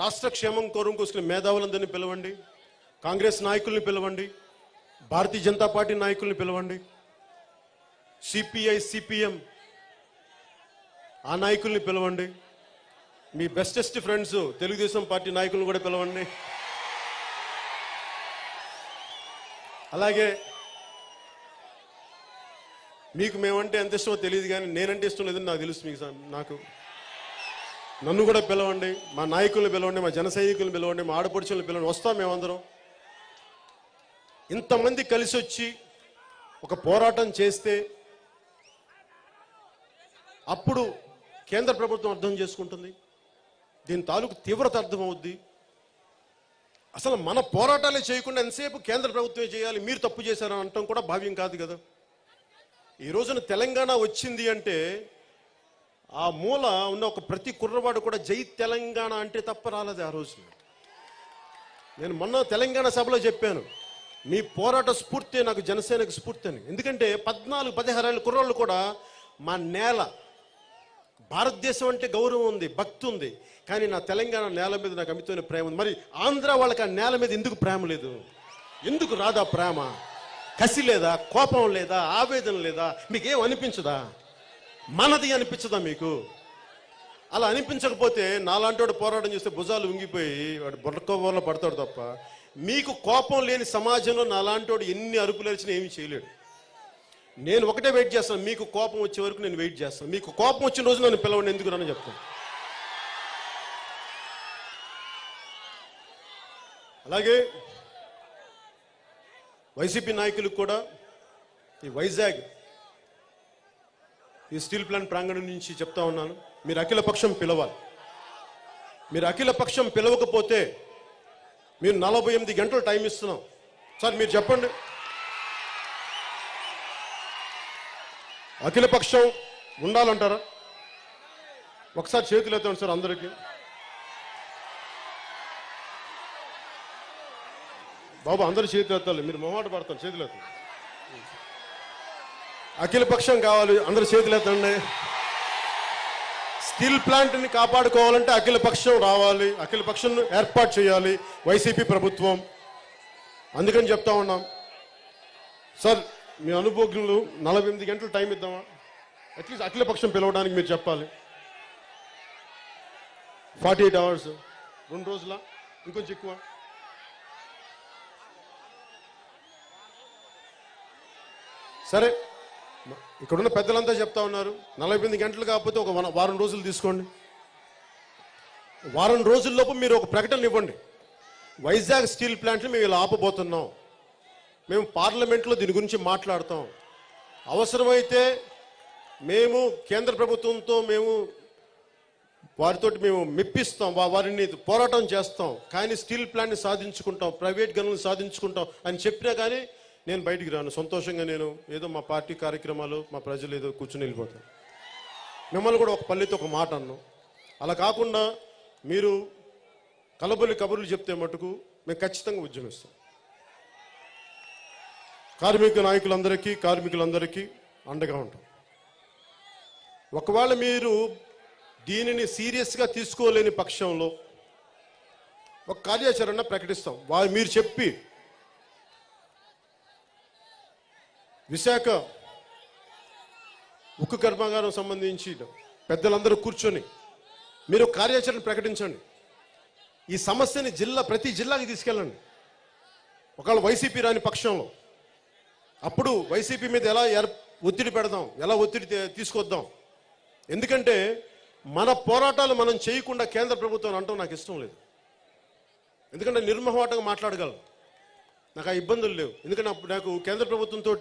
రాష్ట్ర క్షేమం కోరుకునే మేధావులందరినీ పిలవండి, కాంగ్రెస్ నాయకుల్ని పిలవండి, భారతీయ జనతా పార్టీ నాయకుల్ని పిలవండి, సిపిఐ సిపిఎం ఆ నాయకుల్ని పిలవండి, మీ బెస్టెస్ట్ ఫ్రెండ్స్ తెలుగుదేశం పార్టీ నాయకులను కూడా పిలవండి. అలాగే మీకు మేమంటే ఎంత ఇష్టమో తెలియదు, కానీ నేనంటే ఇష్టం లేదని నాకు తెలుసు. నాకు నన్ను కూడా పిలవండి, మా నాయకుల్ని పిలవండి, మా జన సైనికులను పిలవండి, మా ఆడపడుచులను పిలవండి, వస్తాం మేమందరం. ఇంతమంది కలిసి వచ్చి ఒక పోరాటం చేస్తే అప్పుడు కేంద్ర ప్రభుత్వం అర్థం చేసుకుంటుంది, దీని తాలూకు తీవ్రత అర్థమవుద్ది. అసలు మన పోరాటాలే చేయకుండా ఎంతసేపు కేంద్ర ప్రభుత్వమే చేయాలి, మీరు తప్పు చేశారని అనటం కూడా భావ్యం కాదు కదా. ఈ రోజున తెలంగాణ వచ్చింది అంటే ఆ మూల ఉన్న ఒక ప్రతి కుర్రవాడు కూడా జై తెలంగాణ అంటే తప్ప రాలేదు ఆ రోజున. నేను మొన్న తెలంగాణ సభలో చెప్పాను, మీ పోరాట స్ఫూర్తి నాకు జనసేనకు స్ఫూర్తి అని. ఎందుకంటే 14-16 ఏళ్ళ కుర్రోళ్ళు కూడా మా నేల, భారతదేశం అంటే గౌరవం ఉంది, భక్తి ఉంది, కానీ నా తెలంగాణ నేల మీద నాకు అమితమైన ప్రేమ ఉంది. మరి ఆంధ్ర వాళ్ళకి ఆ నేల మీద ఎందుకు ప్రేమ లేదు? ఎందుకు రాదా ప్రేమ? కసి లేదా? కోపం లేదా? ఆవేదన లేదా? మీకేం అనిపించదా? మనది అనిపించదా మీకు? అలా అనిపించకపోతే నాలాంటి వాడు పోరాటం చేస్తే భుజాలు ఉంగిపోయి వాడు బొట్టకోవలో పడతాడు తప్ప, మీకు కోపం లేని సమాజంలో నాలాంటి వాడు ఎన్ని అరుపులు అరిచినా ఏమీ చేయలేడు. నేను ఒకటే వెయిట్ చేస్తాను, మీకు కోపం వచ్చే వరకు నేను వెయిట్ చేస్తాను. మీకు కోపం వచ్చిన రోజు నన్ను పిలవండి, ఎందుకు నన్ను చెప్తాను. అలాగే వైసీపీ నాయకులకు కూడా ఈ వైజాగ్ ఈ స్టీల్ ప్లాంట్ ప్రాంగణం నుంచి చెప్తా ఉన్నాను, మీరు అఖిల పక్షం పిలవాలి. మీరు అఖిల పక్షం పిలవకపోతే మీరు 48 గంటలు టైం ఇస్తున్నాం. సార్ మీరు చెప్పండి, అఖిల పక్షం ఉండాలంటారా? ఒకసారి చేతులు ఎత్తండి సార్ అందరికీ. బాబు అందరు చేతులు ఎత్తాలి, మీరు మొహమాట పడతారు, చేతులు ఎత్తండి. అఖిల పక్షం కావాలి, అందరు చేతులు ఎత్తండి. స్టీల్ ప్లాంట్ని కాపాడుకోవాలంటే అఖిల పక్షం రావాలి, అఖిల పక్షం ఏర్పాటు చేయాలి వైసీపీ ప్రభుత్వం. అందుకని చెప్తా ఉన్నాం సార్, మీ అనుభవజ్ఞులు 48 గంటలు టైం ఇద్దామా? అట్లీస్ట్ అఖిల పక్షం పిలవడానికి మీరు చెప్పాలి. 48 అవర్స్, 2 రోజుల, ఇంకొంచెం ఎక్కువ. సరే, ఇక్కడున్న పెద్దలంతా చెప్తా ఉన్నారు 48 గంటలు కాకపోతే ఒక వారం రోజులు తీసుకోండి. వారం రోజుల్లోపు మీరు ఒక ప్రకటన ఇవ్వండి, వైజాగ్ స్టీల్ ప్లాంట్ని మేము ఇలా ఆపబోతున్నాం, మేము పార్లమెంట్లో దీని గురించి మాట్లాడతాం, అవసరమైతే మేము కేంద్ర ప్రభుత్వంతో మేము వారితోటి మేము మెప్పిస్తాం, వారిని పోరాటం చేస్తాం, కానీ స్టీల్ ప్లాంట్ని సాధించుకుంటాం, ప్రైవేట్ గనులను సాధించుకుంటాం అని చెప్పినా కానీ నేను బయటికి రాను. సంతోషంగా నేను ఏదో మా పార్టీ కార్యక్రమాలు, మా ప్రజలు ఏదో కూర్చుని వెళ్ళిపోతాను. మిమ్మల్ని కూడా ఒక పల్లెతో ఒక మాట అన్నాం. అలా కాకుండా మీరు కలబొల్లి కబుర్లు చెప్తే మటుకు మేము ఖచ్చితంగా ఉద్యమిస్తాం. కార్మికులందరికీ అండగా ఉంటాం. ఒకవేళ మీరు దీనిని సీరియస్గా తీసుకోలేని పక్షంలో ఒక కార్యాచరణ ప్రకటిస్తాం. మీరు చెప్పి విశాఖ ఉక్కు కర్మాగారం సంబంధించి పెద్దలందరూ కూర్చొని మీరు కార్యాచరణ ప్రకటించండి. ఈ సమస్యని ప్రతి జిల్లాకి తీసుకెళ్ళండి. ఒకవేళ వైసీపీ రాని పక్షంలో అప్పుడు వైసీపీ మీద ఎలా ఒత్తిడి పెడదాం, ఎలా ఒత్తిడి తీసుకొద్దాం. ఎందుకంటే మన పోరాటాలు మనం చేయకుండా కేంద్ర ప్రభుత్వం అంటాం నాకు ఇష్టం లేదు. ఎందుకంటే నిర్మోహమాటంగా మాట్లాడగలను, నాకు ఆ ఇబ్బందులు లేవు. ఎందుకంటే నాకు కేంద్ర ప్రభుత్వంతో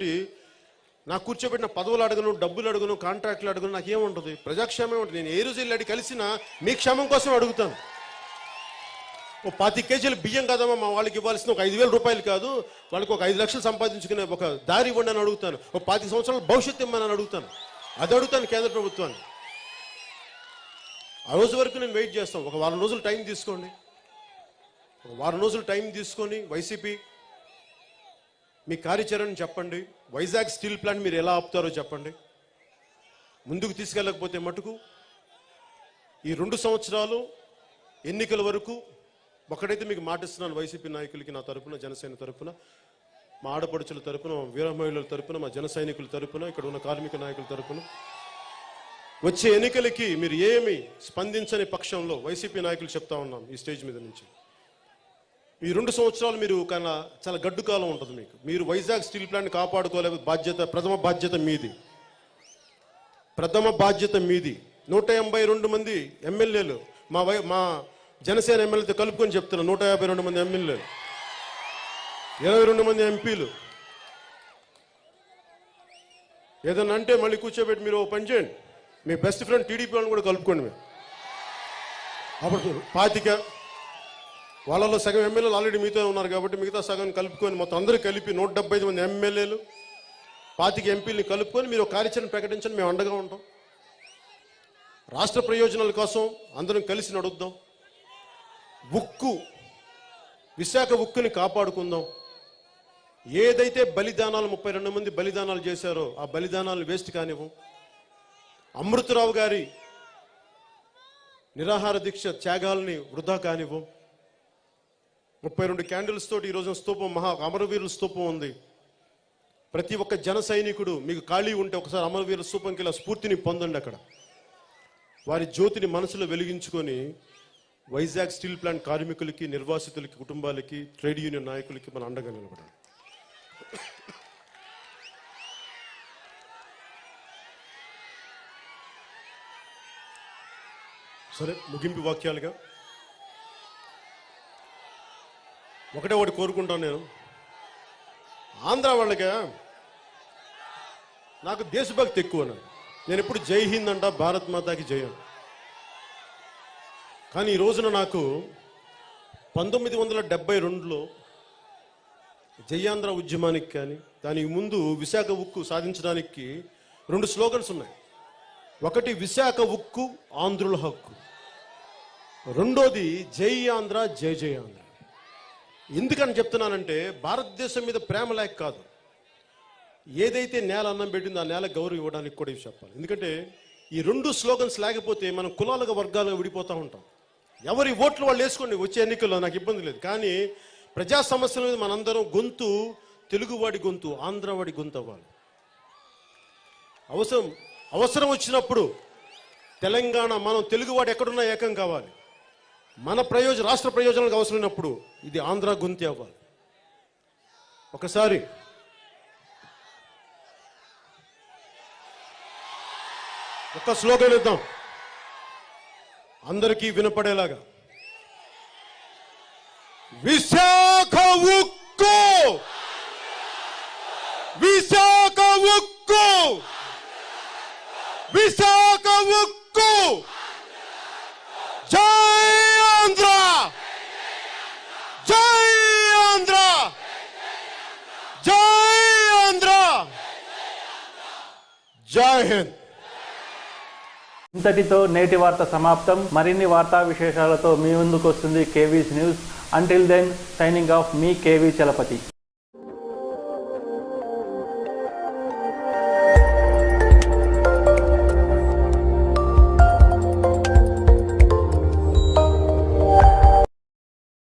నాకు కూర్చోబెట్టిన పదవులు అడగను, డబ్బులు అడగను, కాంట్రాక్ట్లు అడగను, నాకేముంటుంది, ప్రజాక్షేమం ఉంటుంది. నేను ఏ రోజు వెళ్ళి కలిసినా మీ క్షేమం కోసం అడుగుతాను. ఓ 25 కేజీలు బియ్యం కదమ్మా మా వాళ్ళకి ఇవ్వాల్సిన ఒక 5,000 రూపాయలు కాదు, వాళ్ళకి ఒక 5 లక్షలు సంపాదించుకునే ఒక దారి ఇవ్వండి అని అడుగుతాను. ఒక 25 సంవత్సరాల భవిష్యత్తు ఇమ్మని అడుగుతాను. అది అడుగుతాను కేంద్ర ప్రభుత్వాన్ని. ఆ రోజు వరకు నేను వెయిట్ చేస్తాను. ఒక వారం రోజులు టైం తీసుకోండి. ఒక వారం రోజులు టైం తీసుకొని వైసీపీ మీ కార్యాచరణ చెప్పండి. వైజాగ్ స్టీల్ ప్లాంట్ మీరు ఎలా ఆపుతారో చెప్పండి. ముందుకు తీసుకెళ్ళకపోతే మటుకు ఈ 2 సంవత్సరాలు ఎన్నికల వరకు ఒకటైతే మీకు మాటిస్తున్నాను, వైసీపీ నాయకులకి నా తరపున, జనసేన తరపున, మా ఆడపడుచుల తరపున, మా వీర మహిళల తరపున, మా జన సైనికుల తరపున, ఇక్కడ ఉన్న కార్మిక నాయకుల తరపున, వచ్చే ఎన్నికలకి మీరు ఏమి స్పందించని పక్షంలో వైసీపీ నాయకులు చెప్తా ఉన్నాం ఈ స్టేజ్ మీద నుంచి, ఈ 2 సంవత్సరాలు మీరు కన్నా చాలా గడ్డు కాలం ఉంటుంది మీకు. మీరు వైజాగ్ స్టీల్ ప్లాంట్ కాపాడుకోలేక ప్రథమ బాధ్యత మీది. 182 మంది ఎమ్మెల్యేలు, మా జనసేన ఎమ్మెల్యేతో కలుపుకొని చెప్తున్నా, 152 మంది ఎమ్మెల్యేలు, 22 మంది ఎంపీలు. ఏదన్నా అంటే మళ్ళీ కూర్చోబెట్టి మీరు ఓ పని చేయండి, మీ బెస్ట్ ఫ్రెండ్ టీడీపీ వాళ్ళని కూడా కలుపుకోండి. మీరు అప్పుడు 25 వాళ్ళలో సగం ఎమ్మెల్యేలు ఆల్రెడీ మీతో ఉన్నారు కాబట్టి మిగతా సగం కలుపుకొని మొత్తం అందరూ కలిపి 175 మంది ఎమ్మెల్యేలు, 25 ఎంపీలని కలుపుకొని మీరు కార్యాచరణ ప్రకటించండి. మేము అండగా ఉంటాం. రాష్ట్ర ప్రయోజనాల కోసం అందరం కలిసి నడుద్దాం. ఉక్కు విశాఖ ఉక్కుని కాపాడుకుందాం. ఏదైతే బలిదానాలు 32 మంది బలిదానాలు చేశారో ఆ బలిదానాలు వేస్ట్ కానివ్వం. అమృతరావు గారి నిరాహార దీక్ష త్యాగాల్ని వృధా కానివ్వం. 32 క్యాండిల్స్ తోటి ఈరోజు స్తూపం, మహా అమరవీరుల స్తూపం ఉంది. ప్రతి ఒక్క జన సైనికుడు మీకు ఖాళీ ఉంటే ఒకసారి అమరవీరుల స్తూపంకి ఇలా స్ఫూర్తిని పొందండి. అక్కడ వారి జ్యోతిని మనసులో వెలిగించుకొని వైజాగ్ స్టీల్ ప్లాంట్ కార్మికులకి, నిర్వాసితులకి, కుటుంబాలకి, ట్రేడ్ యూనియన్ నాయకులకి మన అండగా నిలబడాలి. సరే, ముగింపు వాక్యాలుగా ఒకటి కోరుకుంటాను. నేను ఆంధ్ర వాళ్ళగా నాకు దేశభక్తి ఎక్కువ. నేను ఎప్పుడు జై హింద్ అంట, భారత్ మాతాకి జయం. కానీ ఈ రోజున నాకు 1972లో జయాంధ్ర ఉద్యమానికి కానీ దానికి ముందు విశాఖ ఉక్కు సాధించడానికి 2 స్లోగన్స్ ఉన్నాయి. ఒకటి విశాఖ ఉక్కు ఆంధ్రుల హక్కు, రెండోది జై ఆంధ్ర జై జై ఆంధ్ర. ఎందుకని చెప్తున్నానంటే భారతదేశం మీద ప్రేమ లేక కాదు, ఏదైతే నేల అన్నం పెట్టిందో ఆ నేల గౌరవం ఇవ్వడానికి కూడా చెప్పాలి. ఎందుకంటే ఈ 2 స్లోగన్స్ లేకపోతే మనం కులాలుగా వర్గాలుగా విడిపోతూ ఉంటాం. ఎవరి ఓట్లు వాళ్ళు వేసుకోండి, వచ్చే ఎన్నికల్లో నాకు ఇబ్బంది లేదు. కానీ ప్రజా సమస్యల మీద మనందరం గొంతు, తెలుగువాడి గొంతు, ఆంధ్రవాడి గొంతు అవ్వాలి. అవసరం వచ్చినప్పుడు తెలంగాణ, మనం తెలుగువాడు ఎక్కడున్నా ఏకం కావాలి. మన రాష్ట్ర ప్రయోజనాలకు అవసరమైనప్పుడు ఇది ఆంధ్ర గొంతు అవ్వాలి. ఒకసారి ఒక స్లోగన్ ఇద్దాం అందరికీ వినపడేలాగా. విశాఖ ఉక్కు, విశాఖ ఉక్కు, విశాఖ ఉక్కు, జై ఆంధ్ర, జై ఆంధ్ర, జై ఆంధ్ర, జై హింద్. ఇంతటితో నేటి వార్త సమాప్తం. మరిన్ని వార్తా విశేషాలతో మీ ముందుకు వస్తుంది KV's news. Until then, signing off, మీ కేవీ చలపతి.